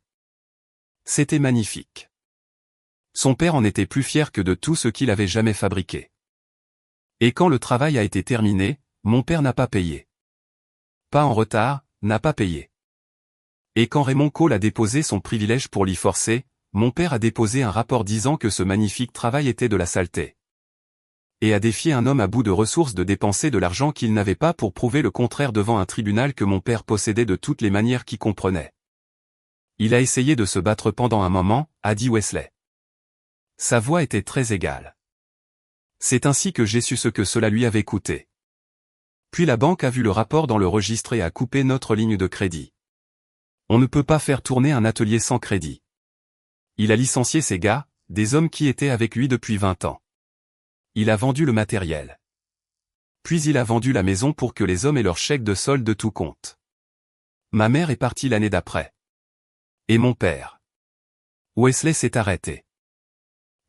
C'était magnifique. Son père en était plus fier que de tout ce qu'il avait jamais fabriqué. Et quand le travail a été terminé, mon père n'a pas payé. Pas en retard, n'a pas payé. Et quand Raymond Cole a déposé son privilège pour l'y forcer, mon père a déposé un rapport disant que ce magnifique travail était de la saleté. Et a défié un homme à bout de ressources de dépenser de l'argent qu'il n'avait pas pour prouver le contraire devant un tribunal que mon père possédait de toutes les manières qu'il comprenait. Il a essayé de se battre pendant un moment, a dit Wesley. Sa voix était très égale. C'est ainsi que j'ai su ce que cela lui avait coûté. Puis la banque a vu le rapport dans le registre et a coupé notre ligne de crédit. On ne peut pas faire tourner un atelier sans crédit. Il a licencié ses gars, des hommes qui étaient avec lui depuis 20 ans. Il a vendu le matériel. Puis il a vendu la maison pour que les hommes aient leur chèque de solde de tout compte. Ma mère est partie l'année d'après. Et mon père. Wesley s'est arrêté.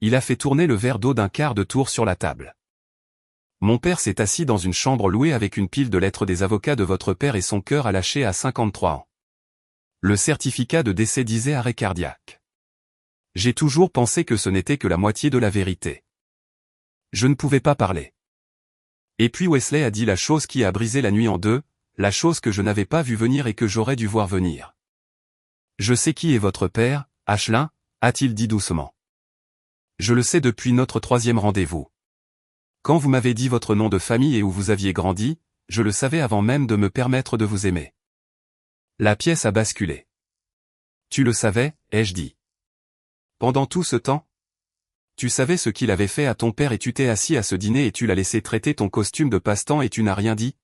Il a fait tourner le verre d'eau d'un quart de tour sur la table. Mon père s'est assis dans une chambre louée avec une pile de lettres des avocats de votre père et son cœur a lâché à 53 ans. Le certificat de décès disait arrêt cardiaque. J'ai toujours pensé que ce n'était que la moitié de la vérité. Je ne pouvais pas parler. Et puis Wesley a dit la chose qui a brisé la nuit en deux, la chose que je n'avais pas vue venir et que j'aurais dû voir venir. Je sais qui est votre père, Ashlyn, a-t-il dit doucement. Je le sais depuis notre 3e rendez-vous. Quand vous m'avez dit votre nom de famille et où vous aviez grandi, je le savais avant même de me permettre de vous aimer. La pièce a basculé. Tu le savais, ai-je dit. Pendant tout ce temps? Tu savais ce qu'il avait fait à ton père et tu t'es assis à ce dîner et tu l'as laissé traiter ton costume de passe-temps et tu n'as rien dit?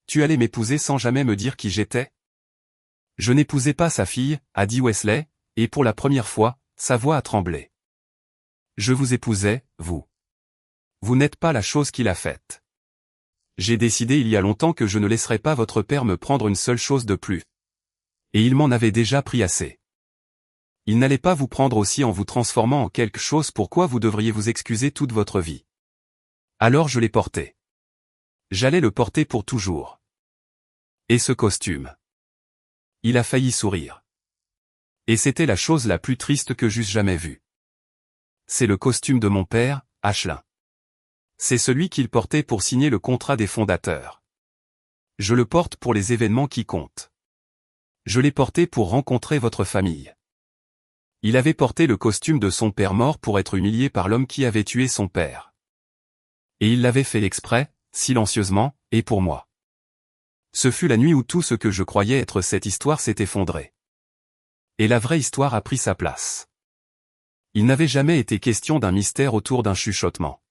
Tu allais m'épouser sans jamais me dire qui j'étais? Je n'épousais pas sa fille, a dit Wesley, et pour la première fois, sa voix a tremblé. Je vous épousais, vous. Vous n'êtes pas la chose qu'il a faite. J'ai décidé il y a longtemps que je ne laisserai pas votre père me prendre une seule chose de plus. Et il m'en avait déjà pris assez. Il n'allait pas vous prendre aussi en vous transformant en quelque chose pourquoi vous devriez vous excuser toute votre vie. Alors je l'ai porté. J'allais le porter pour toujours. Et ce costume. Il a failli sourire. Et c'était la chose la plus triste que j'eusse jamais vue. C'est le costume de mon père, Ashlyn. C'est celui qu'il portait pour signer le contrat des fondateurs. Je le porte pour les événements qui comptent. Je l'ai porté pour rencontrer votre famille. Il avait porté le costume de son père mort pour être humilié par l'homme qui avait tué son père. Et il l'avait fait exprès, silencieusement, et pour moi. Ce fut la nuit où tout ce que je croyais être cette histoire s'est effondré. Et la vraie histoire a pris sa place. Il n'avait jamais été question d'un mystère autour d'un chuchotement.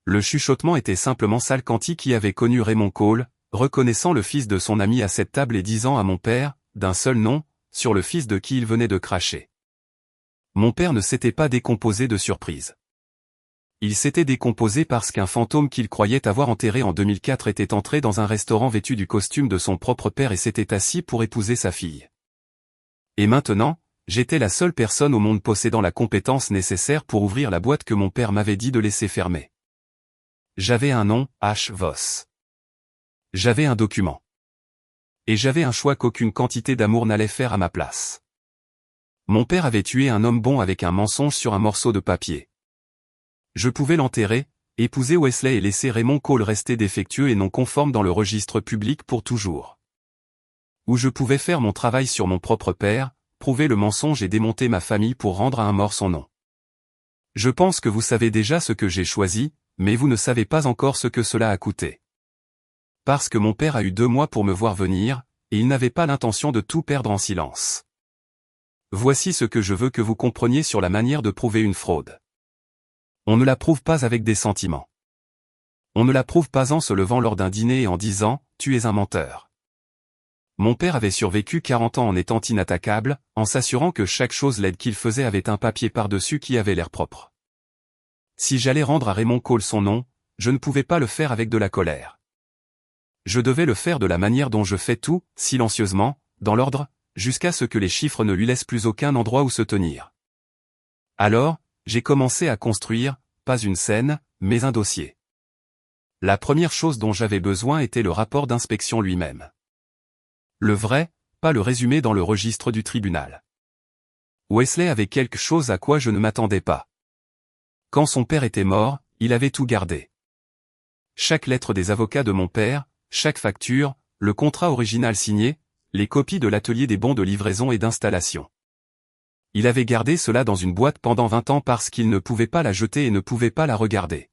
Le chuchotement était simplement Salcanty qui avait connu Raymond Cole, reconnaissant le fils de son ami à cette table et disant à mon père, d'un seul nom, sur le fils de qui il venait de cracher. Mon père ne s'était pas décomposé de surprise. Il s'était décomposé parce qu'un fantôme qu'il croyait avoir enterré en 2004 était entré dans un restaurant vêtu du costume de son propre père et s'était assis pour épouser sa fille. Et maintenant, j'étais la seule personne au monde possédant la compétence nécessaire pour ouvrir la boîte que mon père m'avait dit de laisser fermer. J'avais un nom, H. Voss. J'avais un document. Et j'avais un choix qu'aucune quantité d'amour n'allait faire à ma place. Mon père avait tué un homme bon avec un mensonge sur un morceau de papier. Je pouvais l'enterrer, épouser Wesley et laisser Raymond Cole rester défectueux et non conforme dans le registre public pour toujours. Ou je pouvais faire mon travail sur mon propre père, prouver le mensonge et démonter ma famille pour rendre à un mort son nom. Je pense que vous savez déjà ce que j'ai choisi, mais vous ne savez pas encore ce que cela a coûté. Parce que mon père a eu 2 mois pour me voir venir, et il n'avait pas l'intention de tout perdre en silence. Voici ce que je veux que vous compreniez sur la manière de prouver une fraude. On ne la prouve pas avec des sentiments. On ne la prouve pas en se levant lors d'un dîner et en disant « tu es un menteur ». Mon père avait survécu 40 ans en étant inattaquable, en s'assurant que chaque chose laide qu'il faisait avait un papier par-dessus qui avait l'air propre. Si j'allais rendre à Raymond Cole son nom, je ne pouvais pas le faire avec de la colère. Je devais le faire de la manière dont je fais tout, silencieusement, dans l'ordre, jusqu'à ce que les chiffres ne lui laissent plus aucun endroit où se tenir. Alors, j'ai commencé à construire, pas une scène, mais un dossier. La première chose dont j'avais besoin était le rapport d'inspection lui-même. Le vrai, pas le résumé dans le registre du tribunal. Wesley avait quelque chose à quoi je ne m'attendais pas. Quand son père était mort, il avait tout gardé. Chaque lettre des avocats de mon père, chaque facture, le contrat original signé, les copies de l'atelier des bons de livraison et d'installation. Il avait gardé cela dans une boîte pendant 20 ans parce qu'il ne pouvait pas la jeter et ne pouvait pas la regarder.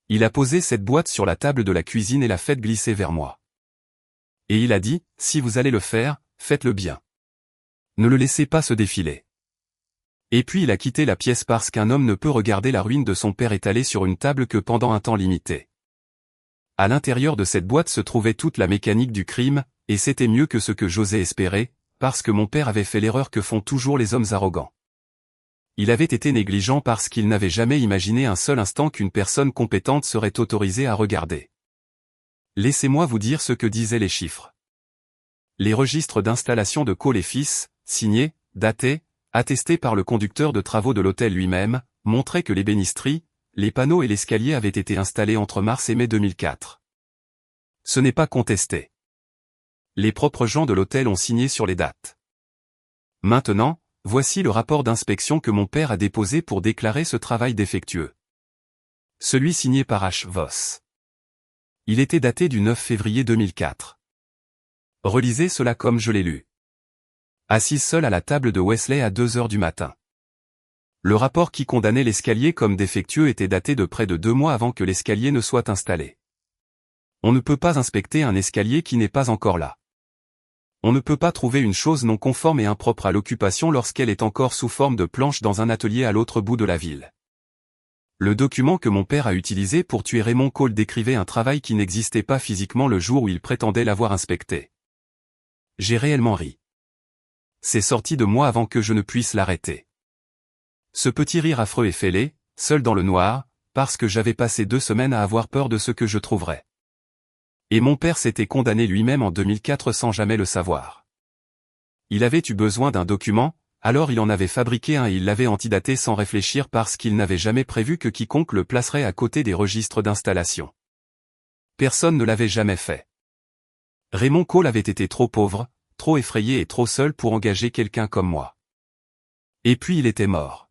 Il a posé cette boîte sur la table de la cuisine et l'a fait glisser vers moi. Et il a dit, si vous allez le faire, faites-le bien. Ne le laissez pas se défiler. Et puis il a quitté la pièce parce qu'un homme ne peut regarder la ruine de son père étalée sur une table que pendant un temps limité. À l'intérieur de cette boîte se trouvait toute la mécanique du crime, et c'était mieux que ce que j'osais espérer, parce que mon père avait fait l'erreur que font toujours les hommes arrogants. Il avait été négligent parce qu'il n'avait jamais imaginé un seul instant qu'une personne compétente serait autorisée à regarder. Laissez-moi vous dire ce que disaient les chiffres. Les registres d'installation de Cole et Fils, signés, datés, attestés par le conducteur de travaux de l'hôtel lui-même, montraient que l'ébénisterie, les panneaux et l'escalier avaient été installés entre mars et mai 2004. Ce n'est pas contesté. Les propres gens de l'hôtel ont signé sur les dates. Maintenant, voici le rapport d'inspection que mon père a déposé pour déclarer ce travail défectueux. Celui signé par H. Voss. Il était daté du 9 février 2004. Relisez cela comme je l'ai lu. Assise seule à la table de Wesley à 2 heures du matin. Le rapport qui condamnait l'escalier comme défectueux était daté de près de 2 mois avant que l'escalier ne soit installé. On ne peut pas inspecter un escalier qui n'est pas encore là. On ne peut pas trouver une chose non conforme et impropre à l'occupation lorsqu'elle est encore sous forme de planche dans un atelier à l'autre bout de la ville. Le document que mon père a utilisé pour tuer Raymond Cole décrivait un travail qui n'existait pas physiquement le jour où il prétendait l'avoir inspecté. J'ai réellement ri. C'est sorti de moi avant que je ne puisse l'arrêter. Ce petit rire affreux et fêlé, seul dans le noir, parce que j'avais passé 2 semaines à avoir peur de ce que je trouverais. Et mon père s'était condamné lui-même en 2004 sans jamais le savoir. Il avait eu besoin d'un document, alors il en avait fabriqué un et il l'avait antidaté sans réfléchir parce qu'il n'avait jamais prévu que quiconque le placerait à côté des registres d'installation. Personne ne l'avait jamais fait. Raymond Cole avait été trop pauvre, trop effrayé et trop seul pour engager quelqu'un comme moi. Et puis il était mort.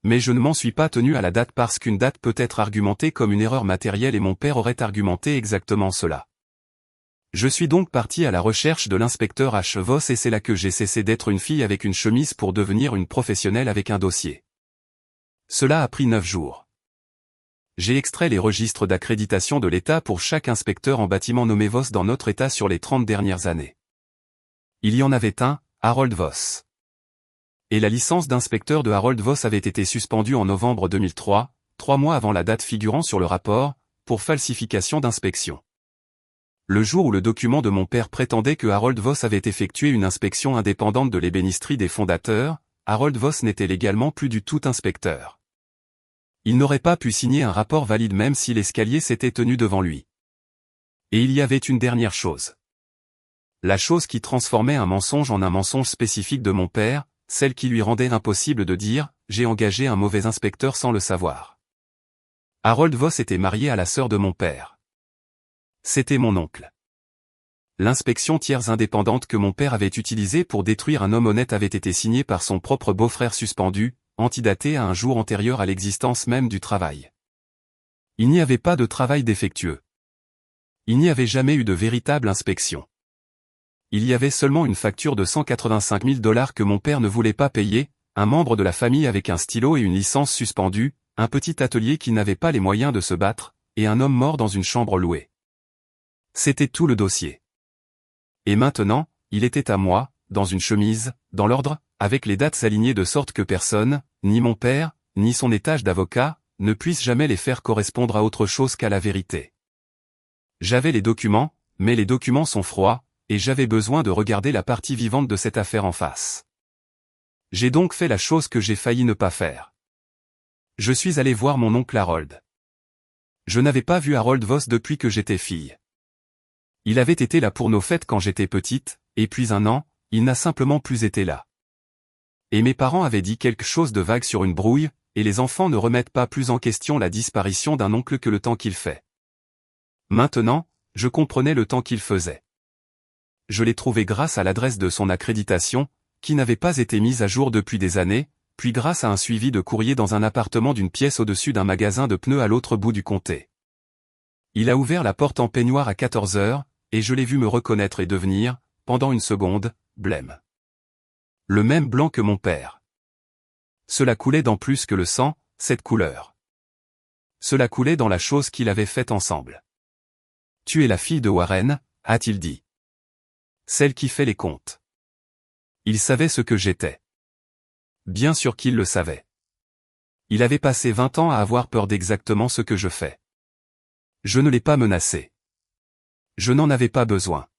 Mais je ne m'en suis pas tenu à la date parce qu'une date peut être argumentée comme une erreur matérielle et mon père aurait argumenté exactement cela. Je suis donc parti à la recherche de l'inspecteur H. Voss et c'est là que j'ai cessé d'être une fille avec une chemise pour devenir une professionnelle avec un dossier. Cela a pris 9 jours. J'ai extrait les registres d'accréditation de l'État pour chaque inspecteur en bâtiment nommé Voss dans notre État sur les 30 dernières années. Il y en avait un, Harold Voss. Et la licence d'inspecteur de Harold Voss avait été suspendue en novembre 2003, 3 mois avant la date figurant sur le rapport, pour falsification d'inspection. Le jour où le document de mon père prétendait que Harold Voss avait effectué une inspection indépendante de l'ébénisterie des fondateurs, Harold Voss n'était légalement plus du tout inspecteur. Il n'aurait pas pu signer un rapport valide même si l'escalier s'était tenu devant lui. Et il y avait une dernière chose. La chose qui transformait un mensonge en un mensonge spécifique de mon père, celle qui lui rendait impossible de dire « j'ai engagé un mauvais inspecteur sans le savoir ». Harold Voss était marié à la sœur de mon père. C'était mon oncle. L'inspection tiers indépendante que mon père avait utilisée pour détruire un homme honnête avait été signée par son propre beau-frère suspendu, antidatée à un jour antérieur à l'existence même du travail. Il n'y avait pas de travail défectueux. Il n'y avait jamais eu de véritable inspection. Il y avait seulement une facture de $185 000 que mon père ne voulait pas payer, un membre de la famille avec un stylo et une licence suspendue, un petit atelier qui n'avait pas les moyens de se battre, et un homme mort dans une chambre louée. C'était tout le dossier. Et maintenant, il était à moi, dans une chemise, dans l'ordre, avec les dates alignées de sorte que personne, ni mon père, ni son étage d'avocat, ne puisse jamais les faire correspondre à autre chose qu'à la vérité. J'avais les documents, mais les documents sont froids, et j'avais besoin de regarder la partie vivante de cette affaire en face. J'ai donc fait la chose que j'ai failli ne pas faire. Je suis allé voir mon oncle Harold. Je n'avais pas vu Harold Voss depuis que j'étais fille. Il avait été là pour nos fêtes quand j'étais petite, et puis un an, il n'a simplement plus été là. Et mes parents avaient dit quelque chose de vague sur une brouille, et les enfants ne remettent pas plus en question la disparition d'un oncle que le temps qu'il fait. Maintenant, je comprenais le temps qu'il faisait. Je l'ai trouvé grâce à l'adresse de son accréditation, qui n'avait pas été mise à jour depuis des années, puis grâce à un suivi de courrier dans un appartement d'une pièce au-dessus d'un magasin de pneus à l'autre bout du comté. Il a ouvert la porte en peignoir à 14 heures, et je l'ai vu me reconnaître et devenir, pendant une seconde, blême. Le même blanc que mon père. Cela coulait dans plus que le sang, cette couleur. Cela coulait dans la chose qu'il avait faite ensemble. Tu es la fille de Warren, a-t-il dit. Celle qui fait les comptes. Il savait ce que j'étais. Bien sûr qu'il le savait. Il avait passé 20 ans à avoir peur d'exactement ce que je fais. Je ne l'ai pas menacé. Je n'en avais pas besoin.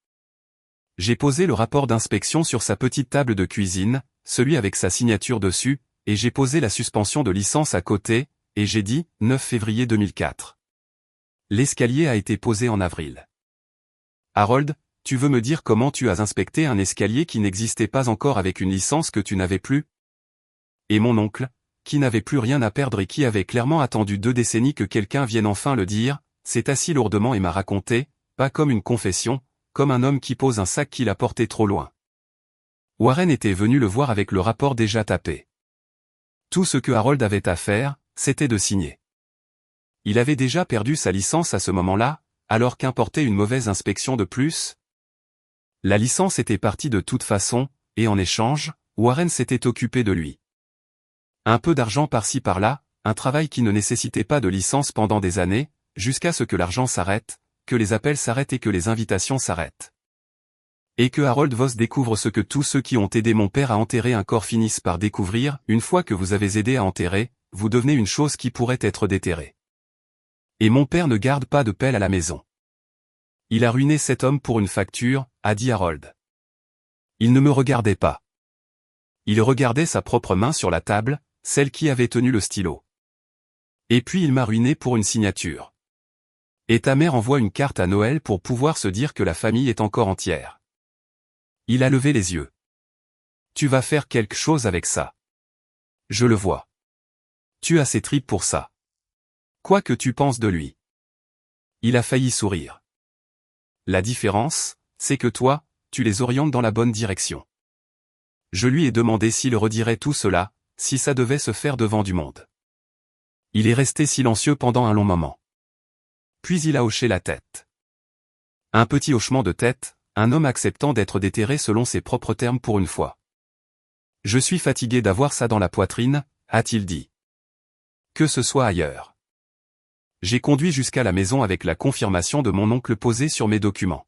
J'ai posé le rapport d'inspection sur sa petite table de cuisine, celui avec sa signature dessus, et j'ai posé la suspension de licence à côté, et j'ai dit, 9 février 2004. L'escalier a été posé en avril. Harold, tu veux me dire comment tu as inspecté un escalier qui n'existait pas encore avec une licence que tu n'avais plus? Et mon oncle, qui n'avait plus rien à perdre et qui avait clairement attendu 2 décennies que quelqu'un vienne enfin le dire, s'est assis lourdement et m'a raconté, pas comme une confession, comme un homme qui pose un sac qu'il a porté trop loin. Warren était venu le voir avec le rapport déjà tapé. Tout ce que Harold avait à faire, c'était de signer. Il avait déjà perdu sa licence à ce moment-là, alors qu'importait une mauvaise inspection de plus? La licence était partie de toute façon, et en échange, Warren s'était occupé de lui. Un peu d'argent par-ci par-là, un travail qui ne nécessitait pas de licence pendant des années, jusqu'à ce que l'argent s'arrête, que les appels s'arrêtent et que les invitations s'arrêtent. Et que Harold Voss découvre ce que tous ceux qui ont aidé mon père à enterrer un corps finissent par découvrir, une fois que vous avez aidé à enterrer, vous devenez une chose qui pourrait être déterrée. Et mon père ne garde pas de pelle à la maison. Il a ruiné cet homme pour une facture, a dit Harold. Il ne me regardait pas. Il regardait sa propre main sur la table, celle qui avait tenu le stylo. Et puis il m'a ruiné pour une signature. Et ta mère envoie une carte à Noël pour pouvoir se dire que la famille est encore entière. Il a levé les yeux. Tu vas faire quelque chose avec ça. Je le vois. Tu as ses tripes pour ça. Quoi que tu penses de lui. Il a failli sourire. La différence, c'est que toi, tu les orientes dans la bonne direction. Je lui ai demandé s'il redirait tout cela, si ça devait se faire devant du monde. Il est resté silencieux pendant un long moment. Puis il a hoché la tête. Un petit hochement de tête, un homme acceptant d'être déterré selon ses propres termes pour une fois. Je suis fatigué d'avoir ça dans la poitrine, a-t-il dit. Que ce soit ailleurs. J'ai conduit jusqu'à la maison avec la confirmation de mon oncle posée sur mes documents.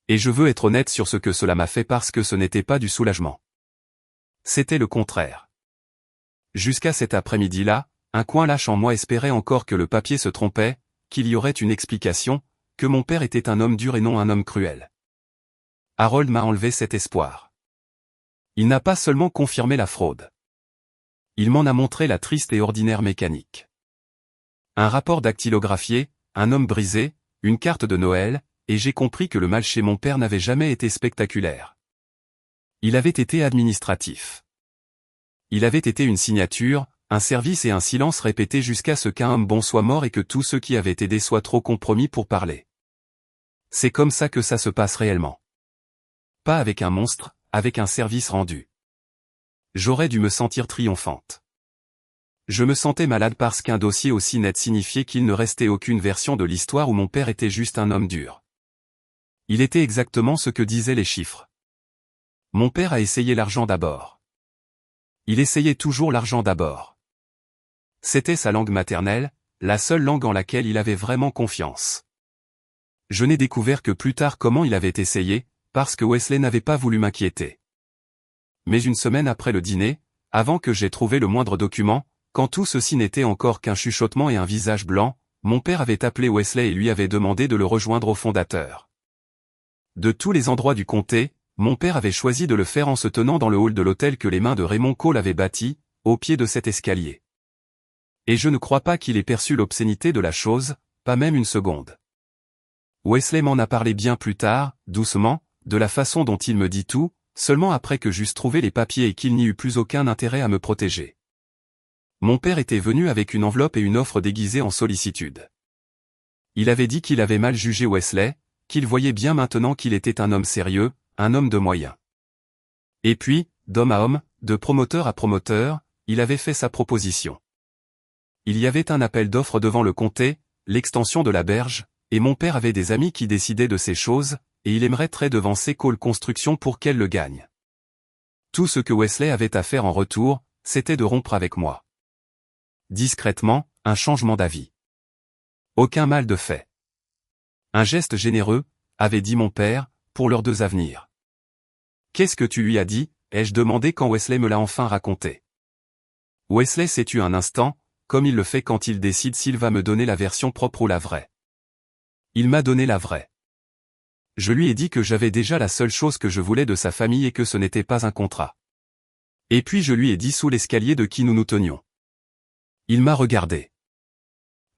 Et je veux être honnête sur ce que cela m'a fait parce que ce n'était pas du soulagement. C'était le contraire. Jusqu'à cet après-midi-là, un coin lâche en moi espérait encore que le papier se trompait, qu'il y aurait une explication, que mon père était un homme dur et non un homme cruel. Harold m'a enlevé cet espoir. Il n'a pas seulement confirmé la fraude. Il m'en a montré la triste et ordinaire mécanique. Un rapport dactylographié, un homme brisé, une carte de Noël, et j'ai compris que le mal chez mon père n'avait jamais été spectaculaire. Il avait été administratif. Il avait été une signature, un service et un silence répétés jusqu'à ce qu'un homme bon soit mort et que tous ceux qui avaient aidé soient trop compromis pour parler. C'est comme ça que ça se passe réellement. Pas avec un monstre, avec un service rendu. J'aurais dû me sentir triomphante. Je me sentais malade parce qu'un dossier aussi net signifiait qu'il ne restait aucune version de l'histoire où mon père était juste un homme dur. Il était exactement ce que disaient les chiffres. Mon père a essayé l'argent d'abord. Il essayait toujours l'argent d'abord. C'était sa langue maternelle, la seule langue en laquelle il avait vraiment confiance. Je n'ai découvert que plus tard comment il avait essayé, parce que Wesley n'avait pas voulu m'inquiéter. Mais une semaine après le dîner, avant que j'aie trouvé le moindre document, quand tout ceci n'était encore qu'un chuchotement et un visage blanc, mon père avait appelé Wesley et lui avait demandé de le rejoindre au fondateur. De tous les endroits du comté, mon père avait choisi de le faire en se tenant dans le hall de l'hôtel que les mains de Raymond Cole avaient bâti, au pied de cet escalier. Et je ne crois pas qu'il ait perçu l'obscénité de la chose, pas même une seconde. Wesley m'en a parlé bien plus tard, doucement, de la façon dont il me dit tout, seulement après que j'eusse trouvé les papiers et qu'il n'y eut plus aucun intérêt à me protéger. Mon père était venu avec une enveloppe et une offre déguisée en sollicitude. Il avait dit qu'il avait mal jugé Wesley, qu'il voyait bien maintenant qu'il était un homme sérieux, un homme de moyens. Et puis, d'homme à homme, de promoteur à promoteur, il avait fait sa proposition. Il y avait un appel d'offres devant le comté, l'extension de la berge, et mon père avait des amis qui décidaient de ces choses, et il aimerait très devancer Cole Construction pour qu'elle le gagne. Tout ce que Wesley avait à faire en retour, c'était de rompre avec moi. Discrètement, un changement d'avis. Aucun mal de fait. Un geste généreux, avait dit mon père, pour leurs deux avenirs. Qu'est-ce que tu lui as dit, ai-je demandé quand Wesley me l'a enfin raconté. Wesley s'est tu un instant, comme il le fait quand il décide s'il va me donner la version propre ou la vraie. Il m'a donné la vraie. Je lui ai dit que j'avais déjà la seule chose que je voulais de sa famille et que ce n'était pas un contrat. Et puis je lui ai dit sous l'escalier de qui nous nous tenions. Il m'a regardé.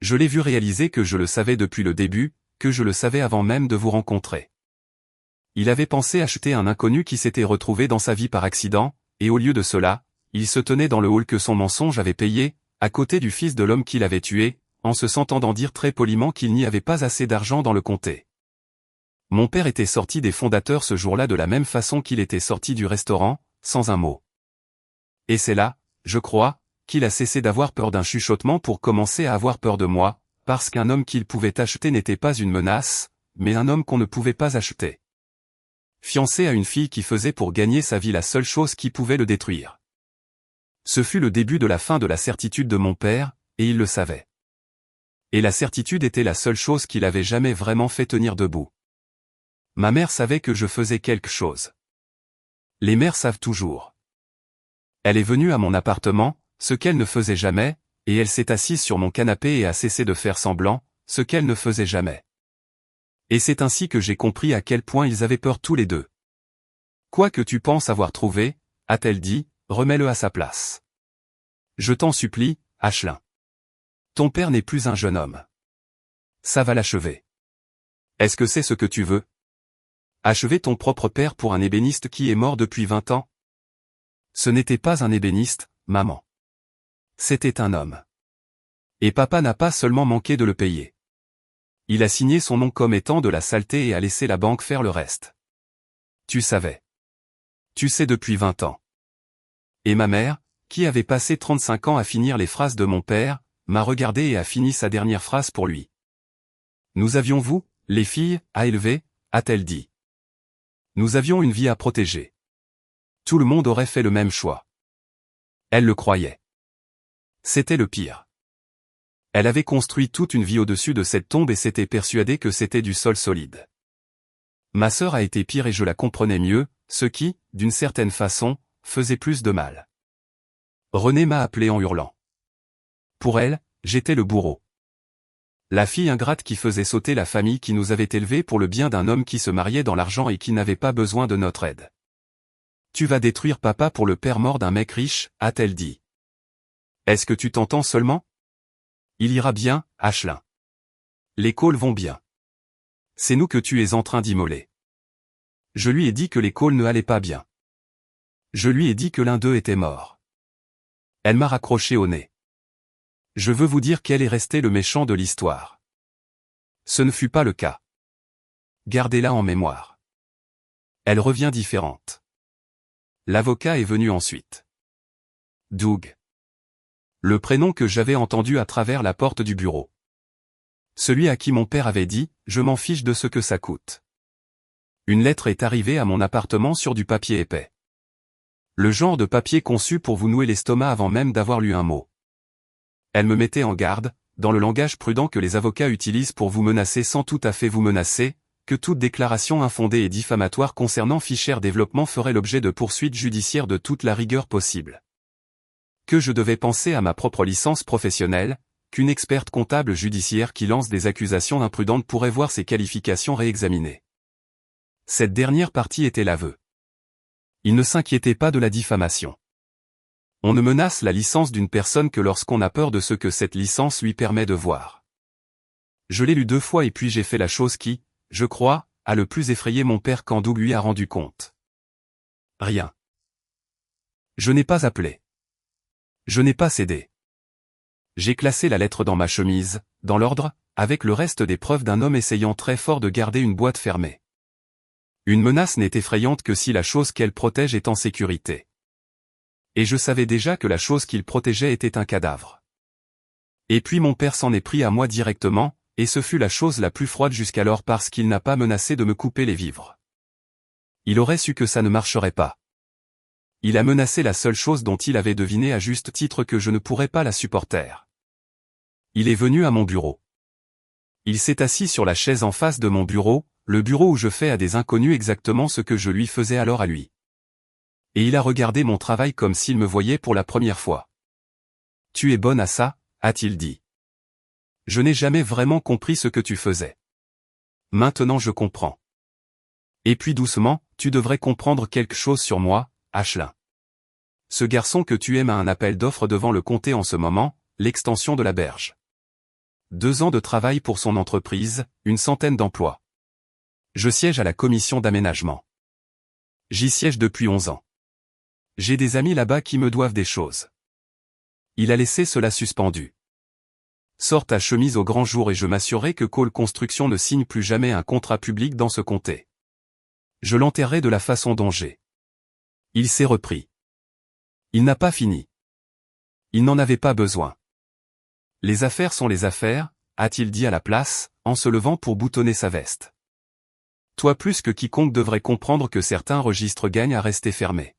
Je l'ai vu réaliser que je le savais depuis le début, que je le savais avant même de vous rencontrer. Il avait pensé acheter un inconnu qui s'était retrouvé dans sa vie par accident, et au lieu de cela, il se tenait dans le hall que son mensonge avait payé, à côté du fils de l'homme qu'il avait tué, en se sentant dire très poliment qu'il n'y avait pas assez d'argent dans le comté. Mon père était sorti des fondateurs ce jour-là de la même façon qu'il était sorti du restaurant, sans un mot. Et c'est là, je crois, qu'il a cessé d'avoir peur d'un chuchotement pour commencer à avoir peur de moi, parce qu'un homme qu'il pouvait acheter n'était pas une menace, mais un homme qu'on ne pouvait pas acheter. Fiancé à une fille qui faisait pour gagner sa vie la seule chose qui pouvait le détruire. Ce fut le début de la fin de la certitude de mon père, et il le savait. Et la certitude était la seule chose qui l'avait jamais vraiment fait tenir debout. Ma mère savait que je faisais quelque chose. Les mères savent toujours. Elle est venue à mon appartement, ce qu'elle ne faisait jamais, et elle s'est assise sur mon canapé et a cessé de faire semblant, ce qu'elle ne faisait jamais. Et c'est ainsi que j'ai compris à quel point ils avaient peur tous les deux. Quoi que tu penses avoir trouvé, a-t-elle dit, remets-le à sa place. Je t'en supplie, Ashlyn. Ton père n'est plus un jeune homme. Ça va l'achever. Est-ce que c'est ce que tu veux? Achever ton propre père pour un ébéniste qui est mort depuis 20 ans? Ce n'était pas un ébéniste, maman. C'était un homme. Et papa n'a pas seulement manqué de le payer. Il a signé son nom comme étant de la saleté et a laissé la banque faire le reste. Tu savais. Tu sais depuis 20 ans. Et ma mère, qui avait passé 35 ans à finir les phrases de mon père, m'a regardé et a fini sa dernière phrase pour lui. Nous avions vous, les filles, à élever, a-t-elle dit. Nous avions une vie à protéger. Tout le monde aurait fait le même choix. Elle le croyait. C'était le pire. Elle avait construit toute une vie au-dessus de cette tombe et s'était persuadée que c'était du sol solide. Ma sœur a été pire et je la comprenais mieux, ce qui, d'une certaine façon, faisait plus de mal. Renée m'a appelé en hurlant. Pour elle, j'étais le bourreau. La fille ingrate qui faisait sauter la famille qui nous avait élevés pour le bien d'un homme qui se mariait dans l'argent et qui n'avait pas besoin de notre aide. Tu vas détruire papa pour le père mort d'un mec riche, a-t-elle dit. Est-ce que tu t'entends seulement? Il ira bien, Ashlyn. Les Cole vont bien. C'est nous que tu es en train d'immoler. Je lui ai dit que les Cole ne allaient pas bien. Je lui ai dit que l'un d'eux était mort. Elle m'a raccroché au nez. Je veux vous dire quel est resté le méchant de l'histoire. Ce ne fut pas le cas. Gardez-la en mémoire. Elle revient différente. L'avocat est venu ensuite. Doug. Le prénom que j'avais entendu à travers la porte du bureau. Celui à qui mon père avait dit, je m'en fiche de ce que ça coûte. Une lettre est arrivée à mon appartement sur du papier épais. Le genre de papier conçu pour vous nouer l'estomac avant même d'avoir lu un mot. Elle me mettait en garde, dans le langage prudent que les avocats utilisent pour vous menacer sans tout à fait vous menacer, que toute déclaration infondée et diffamatoire concernant Fisher Développement ferait l'objet de poursuites judiciaires de toute la rigueur possible. Que je devais penser à ma propre licence professionnelle, qu'une experte comptable judiciaire qui lance des accusations imprudentes pourrait voir ses qualifications réexaminées. Cette dernière partie était l'aveu. Il ne s'inquiétait pas de la diffamation. On ne menace la licence d'une personne que lorsqu'on a peur de ce que cette licence lui permet de voir. Je l'ai lu 2 fois et puis j'ai fait la chose qui, je crois, a le plus effrayé mon père quand Doug lui a rendu compte. Rien. Je n'ai pas appelé. Je n'ai pas cédé. J'ai classé la lettre dans ma chemise, dans l'ordre, avec le reste des preuves d'un homme essayant très fort de garder une boîte fermée. Une menace n'est effrayante que si la chose qu'elle protège est en sécurité. Et je savais déjà que la chose qu'il protégeait était un cadavre. Et puis mon père s'en est pris à moi directement, et ce fut la chose la plus froide jusqu'alors parce qu'il n'a pas menacé de me couper les vivres. Il aurait su que ça ne marcherait pas. Il a menacé la seule chose dont il avait deviné à juste titre que je ne pourrais pas la supporter. Il est venu à mon bureau. Il s'est assis sur la chaise en face de mon bureau, le bureau où je fais à des inconnus exactement ce que je lui faisais alors à lui. Et il a regardé mon travail comme s'il me voyait pour la première fois. « Tu es bonne à ça ?» a-t-il dit. « Je n'ai jamais vraiment compris ce que tu faisais. Maintenant je comprends. Et puis doucement, tu devrais comprendre quelque chose sur moi, Ashlyn. Ce garçon que tu aimes a un appel d'offres devant le comté en ce moment, l'extension de la berge. 2 ans de travail pour son entreprise, une centaine d'emplois. Je siège à la commission d'aménagement. J'y siège depuis 11 ans. J'ai des amis là-bas qui me doivent des choses. Il a laissé cela suspendu. Sors ta chemise au grand jour et je m'assurerai que Cole Construction ne signe plus jamais un contrat public dans ce comté. Je l'enterrerai de la façon dont j'ai. Il s'est repris. Il n'a pas fini. Il n'en avait pas besoin. Les affaires sont les affaires, a-t-il dit à la place, en se levant pour boutonner sa veste. Toi plus que quiconque devrait comprendre que certains registres gagnent à rester fermés.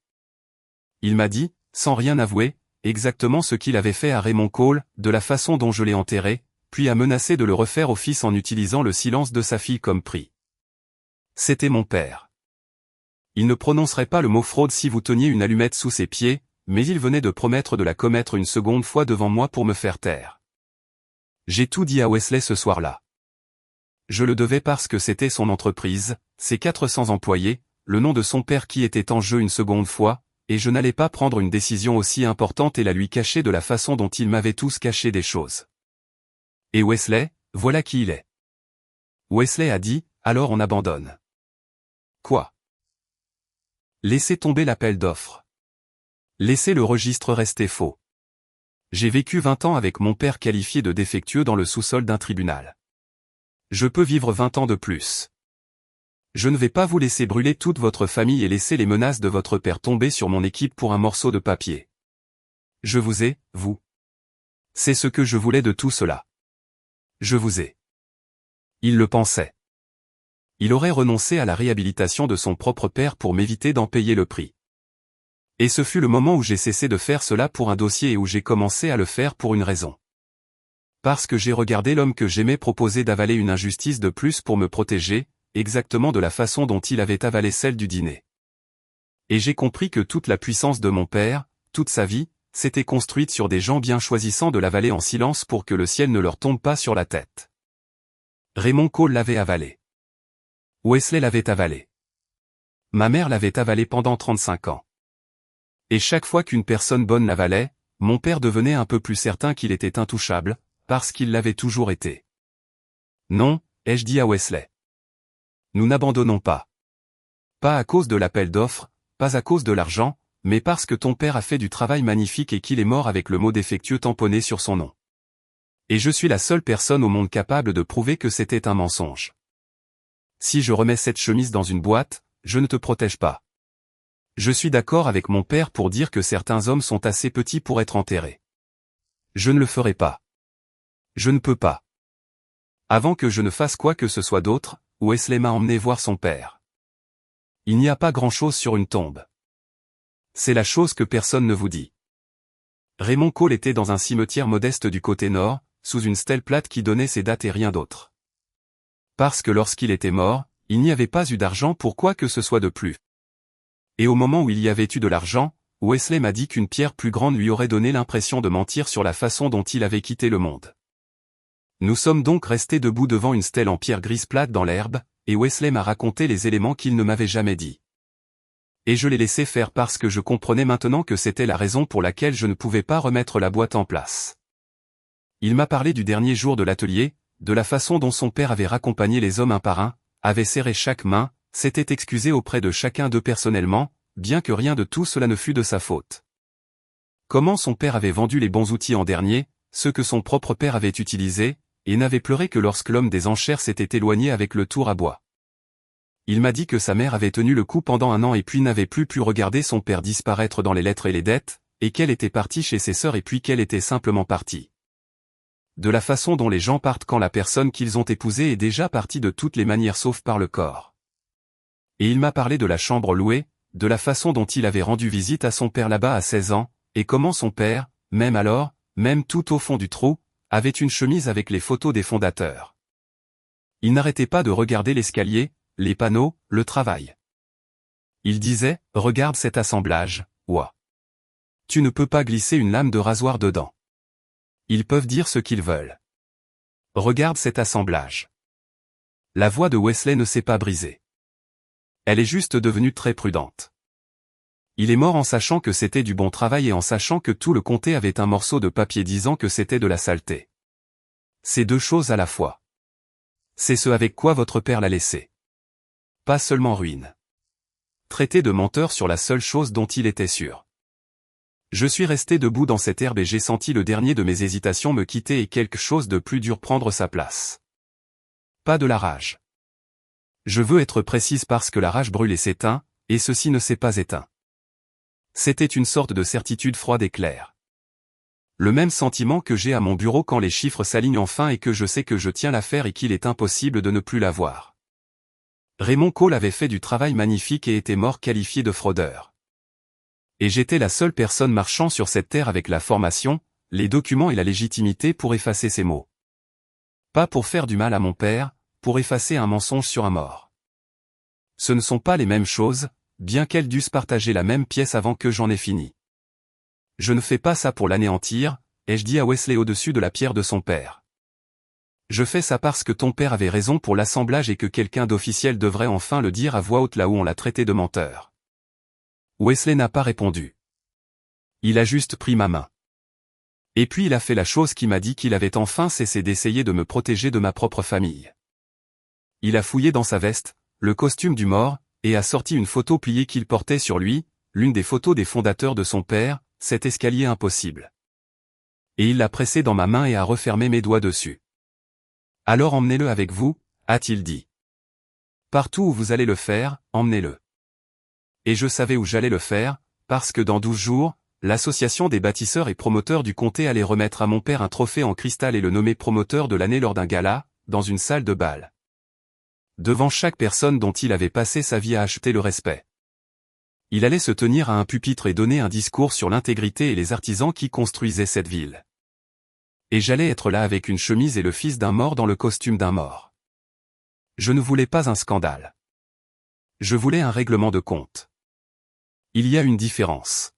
Il m'a dit, sans rien avouer, exactement ce qu'il avait fait à Raymond Cole, de la façon dont je l'ai enterré, puis a menacé de le refaire au fils en utilisant le silence de sa fille comme prix. C'était mon père. Il ne prononcerait pas le mot fraude si vous teniez une allumette sous ses pieds, mais il venait de promettre de la commettre une seconde fois devant moi pour me faire taire. J'ai tout dit à Wesley ce soir-là. Je le devais parce que c'était son entreprise, ses 400 employés, le nom de son père qui était en jeu une seconde fois, et je n'allais pas prendre une décision aussi importante et la lui cacher de la façon dont ils m'avaient tous caché des choses. Et Wesley, voilà qui il est. Wesley a dit, alors on abandonne. Quoi? Laissez tomber l'appel d'offres. Laissez le registre rester faux. J'ai vécu 20 ans avec mon père qualifié de défectueux dans le sous-sol d'un tribunal. Je peux vivre 20 ans de plus. Je ne vais pas vous laisser brûler toute votre famille et laisser les menaces de votre père tomber sur mon équipe pour un morceau de papier. Je vous ai, vous. C'est ce que je voulais de tout cela. Je vous ai. Il le pensait. Il aurait renoncé à la réhabilitation de son propre père pour m'éviter d'en payer le prix. Et ce fut le moment où j'ai cessé de faire cela pour un dossier et où j'ai commencé à le faire pour une raison. Parce que j'ai regardé l'homme que j'aimais proposer d'avaler une injustice de plus pour me protéger, exactement de la façon dont il avait avalé celle du dîner. Et j'ai compris que toute la puissance de mon père, toute sa vie, s'était construite sur des gens bien choisissant de l'avaler en silence pour que le ciel ne leur tombe pas sur la tête. Raymond Cole l'avait avalé. Wesley l'avait avalé. Ma mère l'avait avalé pendant 35 ans. Et chaque fois qu'une personne bonne l'avalait, mon père devenait un peu plus certain qu'il était intouchable, parce qu'il l'avait toujours été. Non, ai-je dit à Wesley. Nous n'abandonnons pas. Pas à cause de l'appel d'offres, pas à cause de l'argent, mais parce que ton père a fait du travail magnifique et qu'il est mort avec le mot défectueux tamponné sur son nom. Et je suis la seule personne au monde capable de prouver que c'était un mensonge. Si je remets cette chemise dans une boîte, je ne te protège pas. Je suis d'accord avec mon père pour dire que certains hommes sont assez petits pour être enterrés. Je ne le ferai pas. Je ne peux pas. Avant que je ne fasse quoi que ce soit d'autre, Wesley m'a emmené voir son père. Il n'y a pas grand-chose sur une tombe. C'est la chose que personne ne vous dit. Raymond Cole était dans un cimetière modeste du côté nord, sous une stèle plate qui donnait ses dates et rien d'autre. Parce que lorsqu'il était mort, il n'y avait pas eu d'argent pour quoi que ce soit de plus. Et au moment où il y avait eu de l'argent, Wesley m'a dit qu'une pierre plus grande lui aurait donné l'impression de mentir sur la façon dont il avait quitté le monde. Nous sommes donc restés debout devant une stèle en pierre grise plate dans l'herbe, et Wesley m'a raconté les éléments qu'il ne m'avait jamais dit. Et je l'ai laissé faire parce que je comprenais maintenant que c'était la raison pour laquelle je ne pouvais pas remettre la boîte en place. Il m'a parlé du dernier jour de l'atelier, de la façon dont son père avait raccompagné les hommes un par un, avait serré chaque main, s'était excusé auprès de chacun d'eux personnellement, bien que rien de tout cela ne fût de sa faute. Comment son père avait vendu les bons outils en dernier, ceux que son propre père avait utilisés, et n'avait pleuré que lorsque l'homme des enchères s'était éloigné avec le tour à bois. Il m'a dit que sa mère avait tenu le coup pendant 1 an et puis n'avait plus pu regarder son père disparaître dans les lettres et les dettes, et qu'elle était partie chez ses sœurs et puis qu'elle était simplement partie. De la façon dont les gens partent quand la personne qu'ils ont épousée est déjà partie de toutes les manières sauf par le corps. Et il m'a parlé de la chambre louée, de la façon dont il avait rendu visite à son père là-bas à 16 ans, et comment son père, même alors, même tout au fond du trou, avait une chemise avec les photos des fondateurs. Il n'arrêtait pas de regarder l'escalier, les panneaux, le travail. Il disait, regarde cet assemblage, ouah. Tu ne peux pas glisser une lame de rasoir dedans. Ils peuvent dire ce qu'ils veulent. Regarde cet assemblage. La voix de Wesley ne s'est pas brisée. Elle est juste devenue très prudente. Il est mort en sachant que c'était du bon travail et en sachant que tout le comté avait un morceau de papier disant que c'était de la saleté. C'est 2 choses à la fois. C'est ce avec quoi votre père l'a laissé. Pas seulement ruine. Traité de menteur sur la seule chose dont il était sûr. Je suis resté debout dans cette herbe et j'ai senti le dernier de mes hésitations me quitter et quelque chose de plus dur prendre sa place. Pas de la rage. Je veux être précise parce que la rage brûle et s'éteint, et ceci ne s'est pas éteint. C'était une sorte de certitude froide et claire. Le même sentiment que j'ai à mon bureau quand les chiffres s'alignent enfin et que je sais que je tiens l'affaire et qu'il est impossible de ne plus la voir. Raymond Cole avait fait du travail magnifique et était mort qualifié de fraudeur. Et j'étais la seule personne marchant sur cette terre avec la formation, les documents et la légitimité pour effacer ces mots. Pas pour faire du mal à mon père, pour effacer un mensonge sur un mort. Ce ne sont pas les mêmes choses, bien qu'elles dussent partager la même pièce avant que j'en ai fini. Je ne fais pas ça pour l'anéantir, ai-je dit à Wesley au-dessus de la pierre de son père. Je fais ça parce que ton père avait raison pour l'assemblage et que quelqu'un d'officiel devrait enfin le dire à voix haute là où on l'a traité de menteur. Wesley n'a pas répondu. Il a juste pris ma main. Et puis il a fait la chose qui m'a dit qu'il avait enfin cessé d'essayer de me protéger de ma propre famille. Il a fouillé dans sa veste, le costume du mort, et a sorti une photo pliée qu'il portait sur lui, l'une des photos des fondateurs de son père, cet escalier impossible. Et il l'a pressé dans ma main et a refermé mes doigts dessus. Alors emmenez-le avec vous, a-t-il dit. Partout où vous allez le faire, emmenez-le. Et je savais où j'allais le faire, parce que dans 12 jours, l'association des bâtisseurs et promoteurs du comté allait remettre à mon père un trophée en cristal et le nommer promoteur de l'année lors d'un gala, dans une salle de bal. Devant chaque personne dont il avait passé sa vie à acheter le respect. Il allait se tenir à un pupitre et donner un discours sur l'intégrité et les artisans qui construisaient cette ville. Et j'allais être là avec une chemise et le fils d'un mort dans le costume d'un mort. Je ne voulais pas un scandale. Je voulais un règlement de compte. Il y a une différence.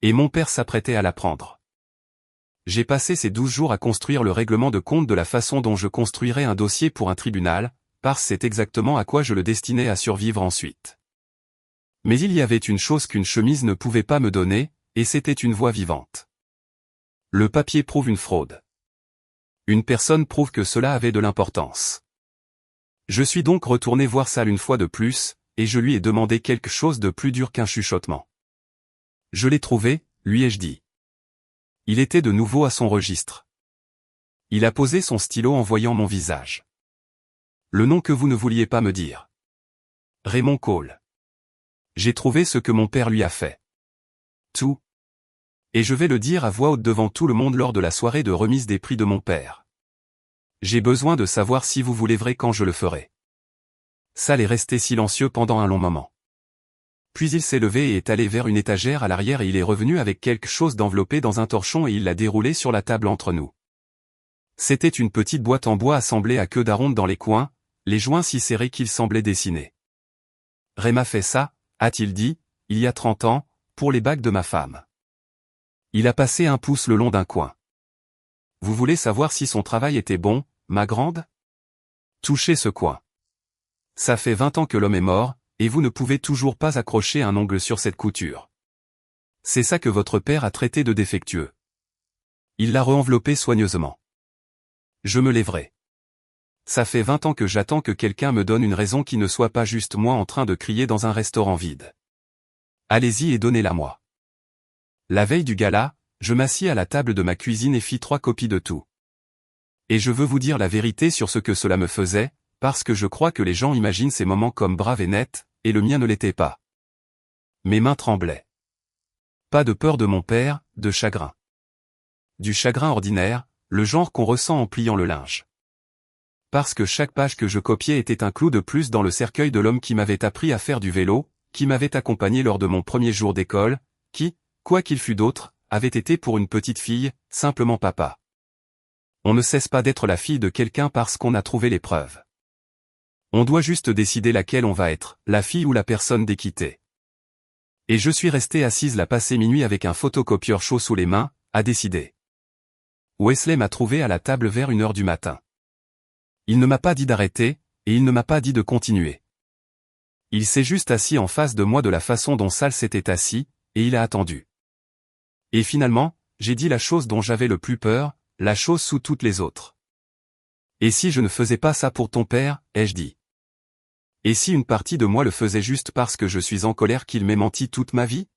Et mon père s'apprêtait à l'apprendre. J'ai passé ces 12 jours à construire le règlement de compte de la façon dont je construirais un dossier pour un tribunal, parce que c'est exactement à quoi je le destinais à survivre ensuite. Mais il y avait une chose qu'une chemise ne pouvait pas me donner, et c'était une voix vivante. Le papier prouve une fraude. Une personne prouve que cela avait de l'importance. Je suis donc retourné voir Sal une fois de plus, et je lui ai demandé quelque chose de plus dur qu'un chuchotement. Je l'ai trouvé, lui ai-je dit. Il était de nouveau à son registre. Il a posé son stylo en voyant mon visage. Le nom que vous ne vouliez pas me dire. Raymond Cole. J'ai trouvé ce que mon père lui a fait. Tout. Et je vais le dire à voix haute devant tout le monde lors de la soirée de remise des prix de mon père. J'ai besoin de savoir si vous voulez vrai quand je le ferai. Sal est resté silencieux pendant un long moment. Puis il s'est levé et est allé vers une étagère à l'arrière et il est revenu avec quelque chose d'enveloppé dans un torchon et il l'a déroulé sur la table entre nous. C'était une petite boîte en bois assemblée à queue d'aronde dans les coins, les joints si serrés qu'ils semblaient dessinés. Ray m'a fait ça, a-t-il dit, il y a 30 ans, pour les bagues de ma femme. Il a passé un pouce le long d'un coin. Vous voulez savoir si son travail était bon, ma grande? Touchez ce coin. Ça fait 20 ans que l'homme est mort, et vous ne pouvez toujours pas accrocher un ongle sur cette couture. C'est ça que votre père a traité de défectueux. Il l'a re-enveloppé soigneusement. Je me lèverai. Ça fait 20 ans que j'attends que quelqu'un me donne une raison qui ne soit pas juste moi en train de crier dans un restaurant vide. Allez-y et donnez-la moi. La veille du gala, je m'assis à la table de ma cuisine et fis 3 copies de tout. Et je veux vous dire la vérité sur ce que cela me faisait, parce que je crois que les gens imaginent ces moments comme braves et nets, et le mien ne l'était pas. Mes mains tremblaient. Pas de peur de mon père, de chagrin. Du chagrin ordinaire, le genre qu'on ressent en pliant le linge. Parce que chaque page que je copiais était un clou de plus dans le cercueil de l'homme qui m'avait appris à faire du vélo, qui m'avait accompagné lors de mon premier jour d'école, qui, quoi qu'il fût d'autre, avait été pour une petite fille, simplement papa. On ne cesse pas d'être la fille de quelqu'un parce qu'on a trouvé les preuves. On doit juste décider laquelle on va être, la fille ou la personne d'équité. Et je suis resté assise là passé minuit avec un photocopieur chaud sous les mains, à décider. Wesley m'a trouvé à la table vers 1h du matin. Il ne m'a pas dit d'arrêter, et il ne m'a pas dit de continuer. Il s'est juste assis en face de moi de la façon dont Sal s'était assis, et il a attendu. Et finalement, j'ai dit la chose dont j'avais le plus peur, la chose sous toutes les autres. Et si je ne faisais pas ça pour ton père, ai-je dit. Et si une partie de moi le faisait juste parce que je suis en colère qu'il m'ait menti toute ma vie?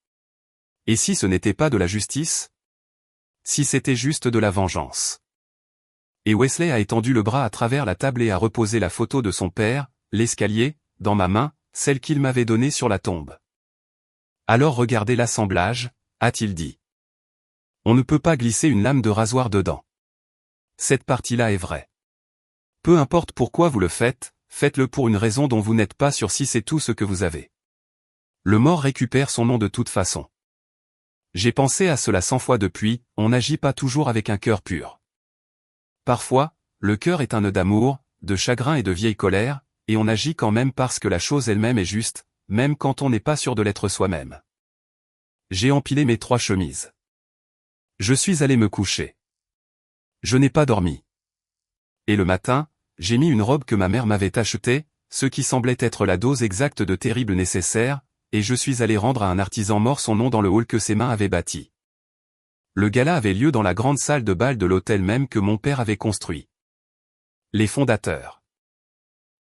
Et si ce n'était pas de la justice? Si c'était juste de la vengeance? Et Wesley a étendu le bras à travers la table et a reposé la photo de son père, l'escalier, dans ma main, celle qu'il m'avait donnée sur la tombe. Alors regardez l'assemblage, a-t-il dit. On ne peut pas glisser une lame de rasoir dedans. Cette partie-là est vraie. Peu importe pourquoi vous le faites, faites-le pour une raison dont vous n'êtes pas sûr si c'est tout ce que vous avez. Le mort récupère son nom de toute façon. J'ai pensé à cela 100 fois depuis, on n'agit pas toujours avec un cœur pur. Parfois, le cœur est un nœud d'amour, de chagrin et de vieille colère, et on agit quand même parce que la chose elle-même est juste, même quand on n'est pas sûr de l'être soi-même. J'ai empilé mes 3 chemises. Je suis allé me coucher. Je n'ai pas dormi. Et le matin, j'ai mis une robe que ma mère m'avait achetée, ce qui semblait être la dose exacte de terrible nécessaire, et je suis allé rendre à un artisan mort son nom dans le hall que ses mains avaient bâti. Le gala avait lieu dans la grande salle de bal de l'hôtel même que mon père avait construit. Les fondateurs.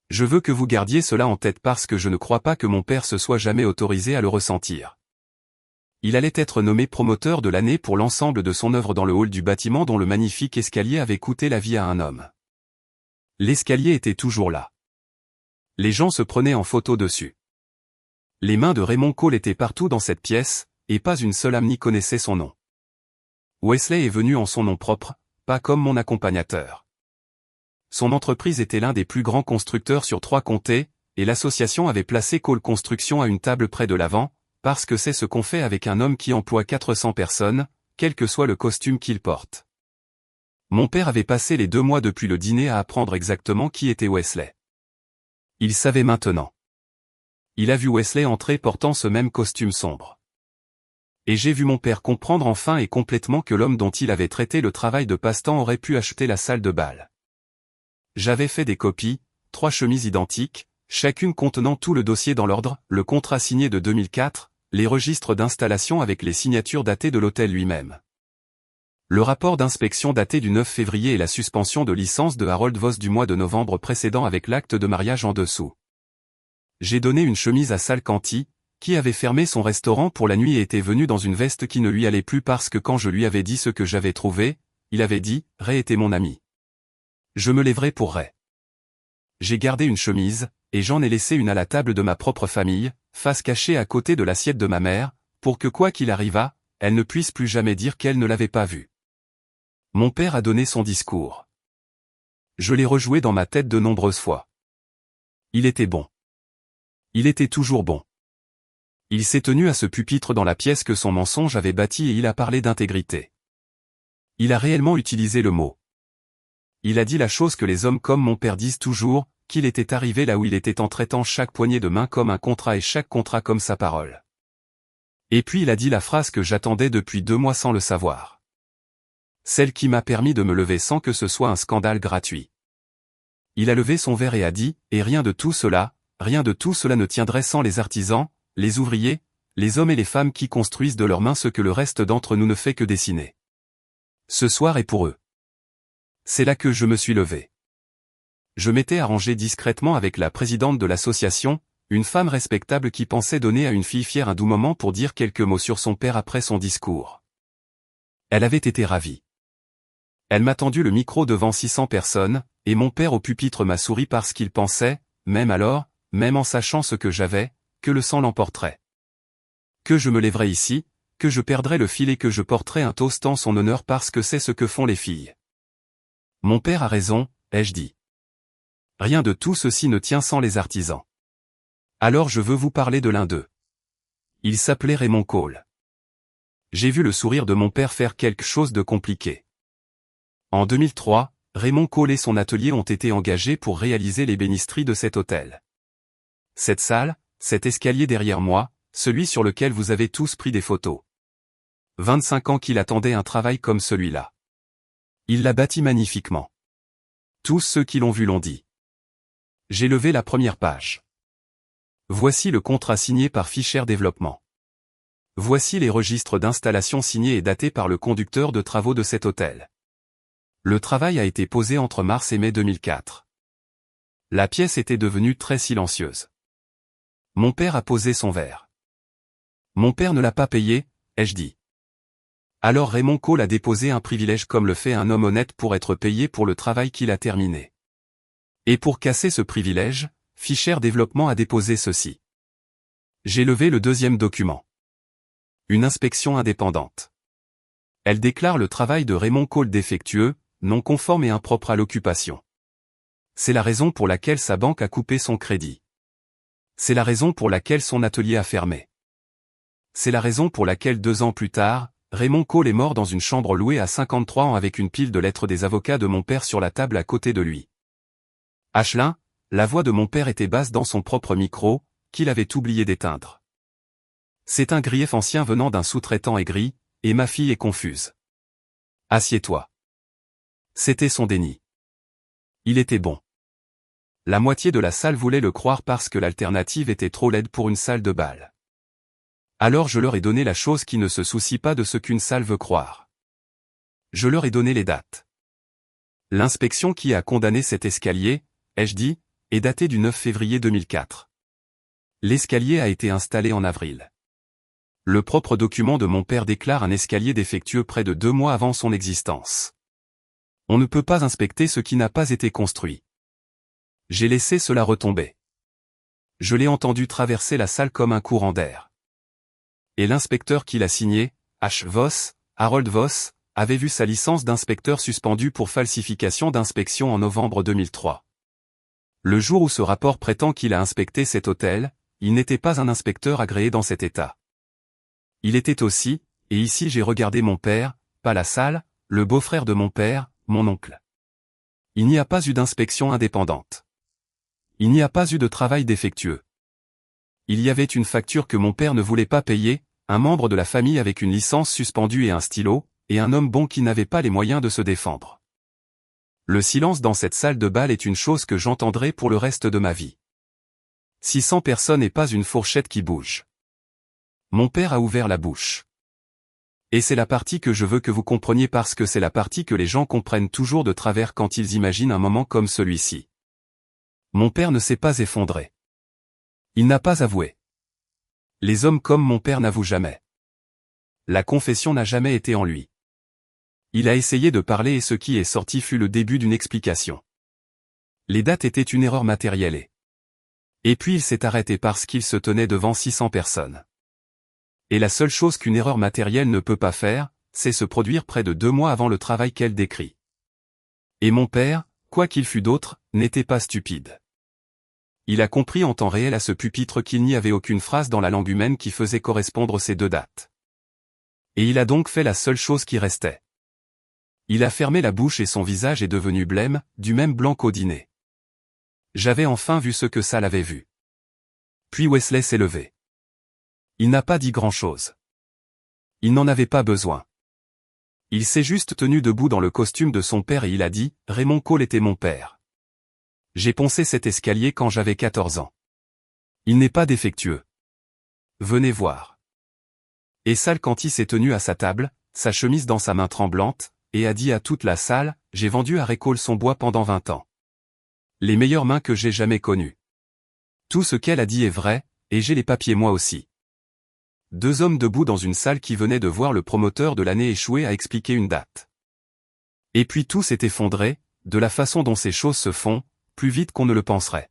Je veux que vous gardiez cela en tête parce que je ne crois pas que mon père se soit jamais autorisé à le ressentir. Il allait être nommé promoteur de l'année pour l'ensemble de son œuvre dans le hall du bâtiment dont le magnifique escalier avait coûté la vie à un homme. L'escalier était toujours là. Les gens se prenaient en photo dessus. Les mains de Raymond Cole étaient partout dans cette pièce, et pas une seule âme n'y connaissait son nom. Wesley est venu en son nom propre, pas comme mon accompagnateur. Son entreprise était l'un des plus grands constructeurs sur 3 comtés, et l'association avait placé Cole Construction à une table près de l'avant, parce que c'est ce qu'on fait avec un homme qui emploie 400 personnes, quel que soit le costume qu'il porte. Mon père avait passé les 2 mois depuis le dîner à apprendre exactement qui était Wesley. Il savait maintenant. Il a vu Wesley entrer portant ce même costume sombre. Et j'ai vu mon père comprendre enfin et complètement que l'homme dont il avait traité le travail de passe-temps aurait pu acheter la salle de bal. J'avais fait des copies, 3 chemises identiques, chacune contenant tout le dossier dans l'ordre, le contrat signé de 2004, les registres d'installation avec les signatures datées de l'hôtel lui-même. Le rapport d'inspection daté du 9 février et la suspension de licence de Harold Voss du mois de novembre précédent avec l'acte de mariage en dessous. J'ai donné une chemise à Sal Canty, qui avait fermé son restaurant pour la nuit et était venu dans une veste qui ne lui allait plus parce que quand je lui avais dit ce que j'avais trouvé, il avait dit « Ray était mon ami. Je me lèverai pour Ray. » J'ai gardé une chemise, et j'en ai laissé une à la table de ma propre famille, face cachée à côté de l'assiette de ma mère, pour que quoi qu'il arrivât, elle ne puisse plus jamais dire qu'elle ne l'avait pas vue. Mon père a donné son discours. Je l'ai rejoué dans ma tête de nombreuses fois. Il était bon. Il était toujours bon. Il s'est tenu à ce pupitre dans la pièce que son mensonge avait bâti et il a parlé d'intégrité. Il a réellement utilisé le mot. Il a dit la chose que les hommes comme mon père disent toujours, qu'il était arrivé là où il était en traitant chaque poignée de main comme un contrat et chaque contrat comme sa parole. Et puis il a dit la phrase que j'attendais depuis 2 mois sans le savoir. Celle qui m'a permis de me lever sans que ce soit un scandale gratuit. Il a levé son verre et a dit, et rien de tout cela ne tiendrait sans les artisans, les ouvriers, les hommes et les femmes qui construisent de leurs mains ce que le reste d'entre nous ne fait que dessiner. Ce soir est pour eux. C'est là que je me suis levé. Je m'étais arrangé discrètement avec la présidente de l'association, une femme respectable qui pensait donner à une fille fière un doux moment pour dire quelques mots sur son père après son discours. Elle avait été ravie. Elle m'a tendu le micro devant 600 personnes, et mon père au pupitre m'a souri parce qu'il pensait, même alors, même en sachant ce que j'avais, que le sang l'emporterait. Que je me lèverais ici, que je perdrais le fil et que je porterais un toast en son honneur parce que c'est ce que font les filles. Mon père a raison, ai-je dit. Rien de tout ceci ne tient sans les artisans. Alors je veux vous parler de l'un d'eux. Il s'appelait Raymond Cole. J'ai vu le sourire de mon père faire quelque chose de compliqué. En 2003, Raymond Cole et son atelier ont été engagés pour réaliser l'ébénisterie de cet hôtel. Cette salle, cet escalier derrière moi, celui sur lequel vous avez tous pris des photos. 25 ans qu'il attendait un travail comme celui-là. Il l'a bâti magnifiquement. Tous ceux qui l'ont vu l'ont dit. J'ai levé la première page. Voici le contrat signé par Fischer Développement. Voici les registres d'installation signés et datés par le conducteur de travaux de cet hôtel. Le travail a été posé entre mars et mai 2004. La pièce était devenue très silencieuse. Mon père a posé son verre. Mon père ne l'a pas payé, ai-je dit. Alors Raymond Cole a déposé un privilège comme le fait un homme honnête pour être payé pour le travail qu'il a terminé. Et pour casser ce privilège, Fischer Développement a déposé ceci. J'ai levé le deuxième document. Une inspection indépendante. Elle déclare le travail de Raymond Cole défectueux, non conforme et impropre à l'occupation. C'est la raison pour laquelle sa banque a coupé son crédit. C'est la raison pour laquelle son atelier a fermé. C'est la raison pour laquelle 2 ans plus tard, Raymond Cole est mort dans une chambre louée à 53 ans avec une pile de lettres des avocats de mon père sur la table à côté de lui. Ashlyn, la voix de mon père était basse dans son propre micro, qu'il avait oublié d'éteindre. C'est un grief ancien venant d'un sous-traitant aigri, et ma fille est confuse. Assieds-toi. C'était son déni. Il était bon. La moitié de la salle voulait le croire parce que l'alternative était trop laide pour une salle de bal. Alors je leur ai donné la chose qui ne se soucie pas de ce qu'une salle veut croire. Je leur ai donné les dates. L'inspection qui a condamné cet escalier, ai-je dit, est datée du 9 février 2004. L'escalier a été installé en avril. Le propre document de mon père déclare un escalier défectueux près de 2 mois avant son existence. On ne peut pas inspecter ce qui n'a pas été construit. J'ai laissé cela retomber. Je l'ai entendu traverser la salle comme un courant d'air. Et l'inspecteur qui l'a signé, H. Voss, Harold Voss, avait vu sa licence d'inspecteur suspendue pour falsification d'inspection en novembre 2003. Le jour où ce rapport prétend qu'il a inspecté cet hôtel, il n'était pas un inspecteur agréé dans cet état. Il était aussi, et ici j'ai regardé mon père, pas la salle, le beau-frère de mon père, mon oncle. Il n'y a pas eu d'inspection indépendante. Il n'y a pas eu de travail défectueux. Il y avait une facture que mon père ne voulait pas payer, un membre de la famille avec une licence suspendue et un stylo, et un homme bon qui n'avait pas les moyens de se défendre. Le silence dans cette salle de bal est une chose que j'entendrai pour le reste de ma vie. 600 personnes et pas une fourchette qui bouge. Mon père a ouvert la bouche. Et c'est la partie que je veux que vous compreniez parce que c'est la partie que les gens comprennent toujours de travers quand ils imaginent un moment comme celui-ci. Mon père ne s'est pas effondré. Il n'a pas avoué. Les hommes comme mon père n'avouent jamais. La confession n'a jamais été en lui. Il a essayé de parler et ce qui est sorti fut le début d'une explication. Les dates étaient une erreur matérielle et puis il s'est arrêté parce qu'il se tenait devant 600 personnes. Et la seule chose qu'une erreur matérielle ne peut pas faire, c'est se produire près de 2 mois avant le travail qu'elle décrit. Et mon père, quoi qu'il fût d'autre, n'était pas stupide. Il a compris en temps réel à ce pupitre qu'il n'y avait aucune phrase dans la langue humaine qui faisait correspondre ces 2 dates. Et il a donc fait la seule chose qui restait. Il a fermé la bouche et son visage est devenu blême, du même blanc qu'au dîner. J'avais enfin vu ce que Sal avait vu. Puis Wesley s'est levé. Il n'a pas dit grand-chose. Il n'en avait pas besoin. Il s'est juste tenu debout dans le costume de son père et il a dit, « Raymond Cole était mon père. J'ai poncé cet escalier quand j'avais 14 ans. Il n'est pas défectueux. Venez voir. » Et Sal Canty s'est tenu à sa table, sa chemise dans sa main tremblante, et a dit à toute la salle, « J'ai vendu à Ray Cole son bois pendant 20 ans. Les meilleures mains que j'ai jamais connues. Tout ce qu'elle a dit est vrai, et j'ai les papiers moi aussi. » 2 hommes debout dans une salle qui venait de voir le promoteur de l'année échouer à expliquer une date. Et puis tout s'est effondré, de la façon dont ces choses se font, plus vite qu'on ne le penserait.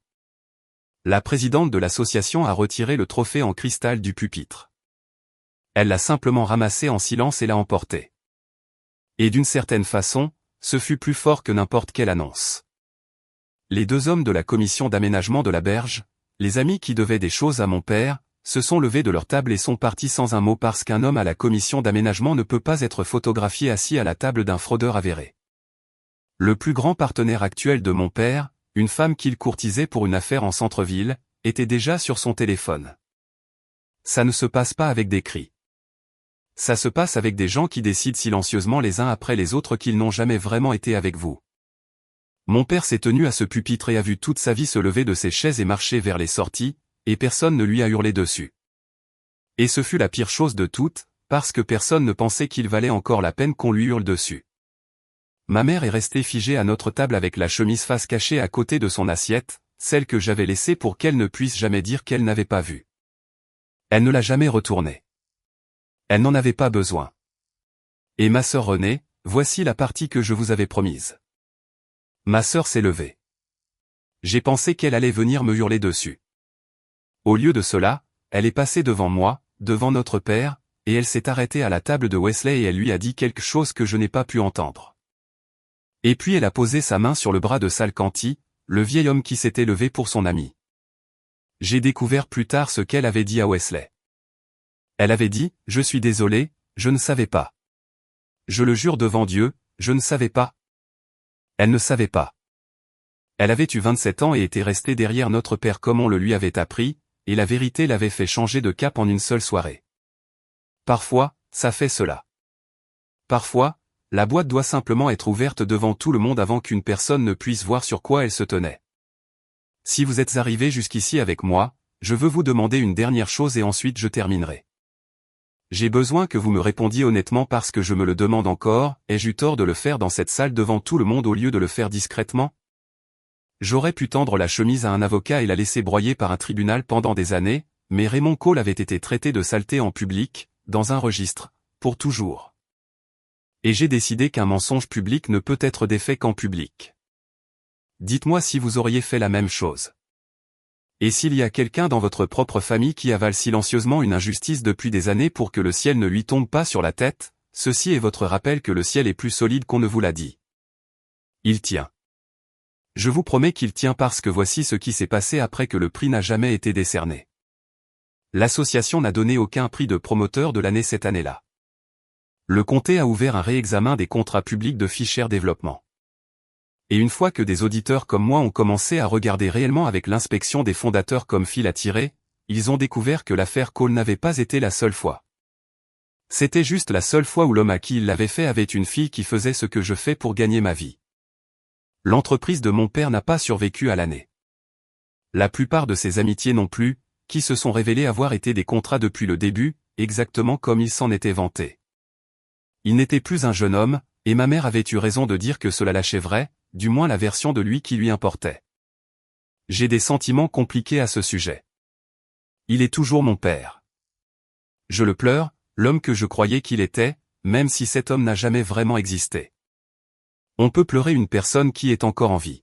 La présidente de l'association a retiré le trophée en cristal du pupitre. Elle l'a simplement ramassé en silence et l'a emporté. Et d'une certaine façon, ce fut plus fort que n'importe quelle annonce. Les deux hommes de la commission d'aménagement de la berge, les amis qui devaient des choses à mon père, se sont levés de leur table et sont partis sans un mot parce qu'un homme à la commission d'aménagement ne peut pas être photographié assis à la table d'un fraudeur avéré. Le plus grand partenaire actuel de mon père, une femme qu'il courtisait pour une affaire en centre-ville, était déjà sur son téléphone. Ça ne se passe pas avec des cris. Ça se passe avec des gens qui décident silencieusement les uns après les autres qu'ils n'ont jamais vraiment été avec vous. Mon père s'est tenu à ce pupitre et a vu toute sa vie se lever de ses chaises et marcher vers les sorties, et personne ne lui a hurlé dessus. Et ce fut la pire chose de toutes, parce que personne ne pensait qu'il valait encore la peine qu'on lui hurle dessus. Ma mère est restée figée à notre table avec la chemise face cachée à côté de son assiette, celle que j'avais laissée pour qu'elle ne puisse jamais dire qu'elle n'avait pas vu. Elle ne l'a jamais retournée. Elle n'en avait pas besoin. Et ma sœur Renée, voici la partie que je vous avais promise. Ma sœur s'est levée. J'ai pensé qu'elle allait venir me hurler dessus. Au lieu de cela, elle est passée devant moi, devant notre père, et elle s'est arrêtée à la table de Wesley et elle lui a dit quelque chose que je n'ai pas pu entendre. Et puis elle a posé sa main sur le bras de Sal Canty, le vieil homme qui s'était levé pour son ami. J'ai découvert plus tard ce qu'elle avait dit à Wesley. Elle avait dit, « Je suis désolé, je ne savais pas. Je le jure devant Dieu, je ne savais pas. » Elle ne savait pas. Elle avait eu 27 ans et était restée derrière notre père comme on le lui avait appris, et la vérité l'avait fait changer de cap en une seule soirée. Parfois, ça fait cela. Parfois, la boîte doit simplement être ouverte devant tout le monde avant qu'une personne ne puisse voir sur quoi elle se tenait. Si vous êtes arrivé jusqu'ici avec moi, je veux vous demander une dernière chose et ensuite je terminerai. J'ai besoin que vous me répondiez honnêtement parce que je me le demande encore, ai-je eu tort de le faire dans cette salle devant tout le monde au lieu de le faire discrètement? J'aurais pu tendre la chemise à un avocat et la laisser broyer par un tribunal pendant des années, mais Raymond Cole avait été traité de saleté en public, dans un registre, pour toujours. Et j'ai décidé qu'un mensonge public ne peut être défait qu'en public. Dites-moi si vous auriez fait la même chose. Et s'il y a quelqu'un dans votre propre famille qui avale silencieusement une injustice depuis des années pour que le ciel ne lui tombe pas sur la tête, ceci est votre rappel que le ciel est plus solide qu'on ne vous l'a dit. Il tient. Je vous promets qu'il tient parce que voici ce qui s'est passé après que le prix n'a jamais été décerné. L'association n'a donné aucun prix de promoteur de l'année cette année-là. Le comté a ouvert un réexamen des contrats publics de Fisher Développement. Et une fois que des auditeurs comme moi ont commencé à regarder réellement avec l'inspection des fondateurs comme fil à tirer, ils ont découvert que l'affaire Cole n'avait pas été la seule fois. C'était juste la seule fois où l'homme à qui il l'avait fait avait une fille qui faisait ce que je fais pour gagner ma vie. L'entreprise de mon père n'a pas survécu à l'année. La plupart de ses amitiés non plus, qui se sont révélées avoir été des contrats depuis le début, exactement comme il s'en était vanté. Il n'était plus un jeune homme, et ma mère avait eu raison de dire que cela l'achèverait, du moins la version de lui qui lui importait. J'ai des sentiments compliqués à ce sujet. Il est toujours mon père. Je le pleure, l'homme que je croyais qu'il était, même si cet homme n'a jamais vraiment existé. On peut pleurer une personne qui est encore en vie.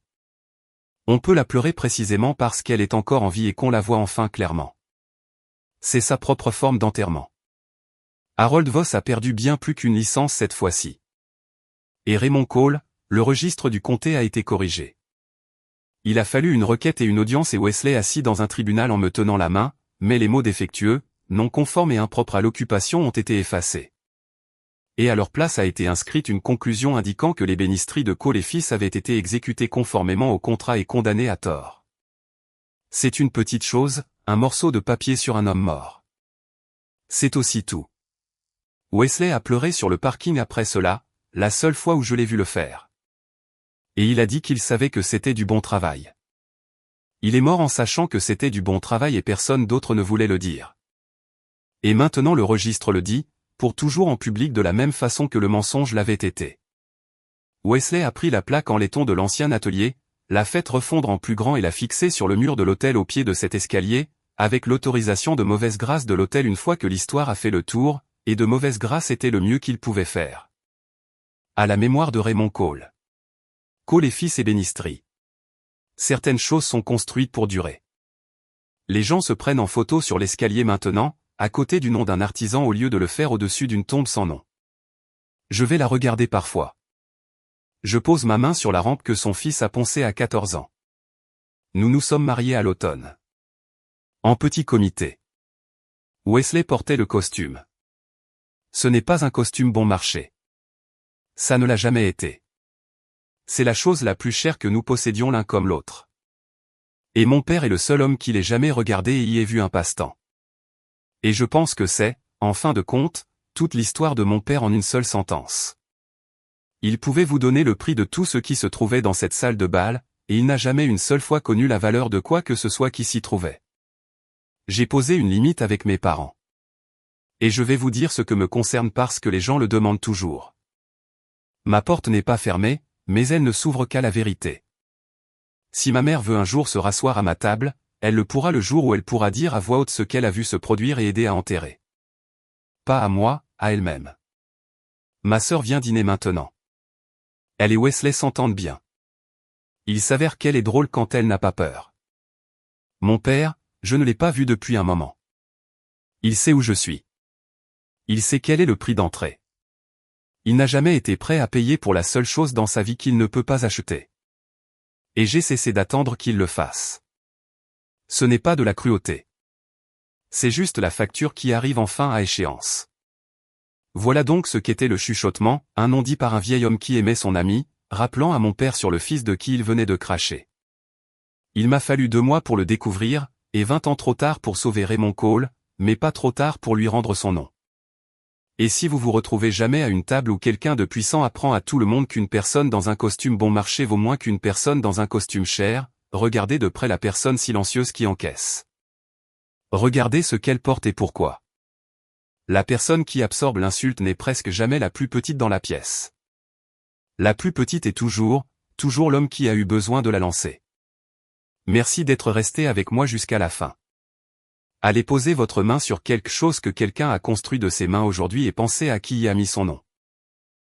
On peut la pleurer précisément parce qu'elle est encore en vie et qu'on la voit enfin clairement. C'est sa propre forme d'enterrement. Harold Voss a perdu bien plus qu'une licence cette fois-ci. Et Raymond Cole, le registre du comté a été corrigé. Il a fallu une requête et une audience et Wesley assis dans un tribunal en me tenant la main, mais les mots défectueux, non conformes et impropres à l'occupation ont été effacés. Et à leur place a été inscrite une conclusion indiquant que l'ébénisterie de Cole et Fils avait été exécutée conformément au contrat et condamnée à tort. C'est une petite chose, un morceau de papier sur un homme mort. C'est aussi tout. Wesley a pleuré sur le parking après cela, la seule fois où je l'ai vu le faire. Et il a dit qu'il savait que c'était du bon travail. Il est mort en sachant que c'était du bon travail et personne d'autre ne voulait le dire. Et maintenant le registre le dit, pour toujours en public de la même façon que le mensonge l'avait été. Wesley a pris la plaque en laiton de l'ancien atelier, l'a faite refondre en plus grand et l'a fixée sur le mur de l'hôtel au pied de cet escalier, avec l'autorisation de mauvaise grâce de l'hôtel une fois que l'histoire a fait le tour, et de mauvaise grâce était le mieux qu'il pouvait faire. À la mémoire de Raymond Cole. Cole et fils ébénisterie. Certaines choses sont construites pour durer. Les gens se prennent en photo sur l'escalier maintenant, à côté du nom d'un artisan au lieu de le faire au-dessus d'une tombe sans nom. Je vais la regarder parfois. Je pose ma main sur la rampe que son fils a poncée à 14 ans. Nous nous sommes mariés à l'automne. En petit comité. Wesley portait le costume. Ce n'est pas un costume bon marché. Ça ne l'a jamais été. C'est la chose la plus chère que nous possédions l'un comme l'autre. Et mon père est le seul homme qui l'ait jamais regardé et y ait vu un passe-temps. Et je pense que c'est, en fin de compte, toute l'histoire de mon père en une seule sentence. Il pouvait vous donner le prix de tout ce qui se trouvait dans cette salle de bal, et il n'a jamais une seule fois connu la valeur de quoi que ce soit qui s'y trouvait. J'ai posé une limite avec mes parents. Et je vais vous dire ce que me concerne parce que les gens le demandent toujours. Ma porte n'est pas fermée, mais elle ne s'ouvre qu'à la vérité. Si ma mère veut un jour se rasseoir à ma table, elle le pourra le jour où elle pourra dire à voix haute ce qu'elle a vu se produire et aider à enterrer. Pas à moi, à elle-même. Ma sœur vient dîner maintenant. Elle et Wesley s'entendent bien. Il s'avère qu'elle est drôle quand elle n'a pas peur. Mon père, je ne l'ai pas vu depuis un moment. Il sait où je suis. Il sait quel est le prix d'entrée. Il n'a jamais été prêt à payer pour la seule chose dans sa vie qu'il ne peut pas acheter. Et j'ai cessé d'attendre qu'il le fasse. Ce n'est pas de la cruauté. C'est juste la facture qui arrive enfin à échéance. Voilà donc ce qu'était le chuchotement, un nom dit par un vieil homme qui aimait son ami, rappelant à mon père sur le fils de qui il venait de cracher. Il m'a fallu 2 mois pour le découvrir, et 20 ans trop tard pour sauver Raymond Cole, mais pas trop tard pour lui rendre son nom. Et si vous vous retrouvez jamais à une table où quelqu'un de puissant apprend à tout le monde qu'une personne dans un costume bon marché vaut moins qu'une personne dans un costume cher, regardez de près la personne silencieuse qui encaisse. Regardez ce qu'elle porte et pourquoi. La personne qui absorbe l'insulte n'est presque jamais la plus petite dans la pièce. La plus petite est toujours l'homme qui a eu besoin de la lancer. Merci d'être resté avec moi jusqu'à la fin. Allez poser votre main sur quelque chose que quelqu'un a construit de ses mains aujourd'hui et pensez à qui y a mis son nom.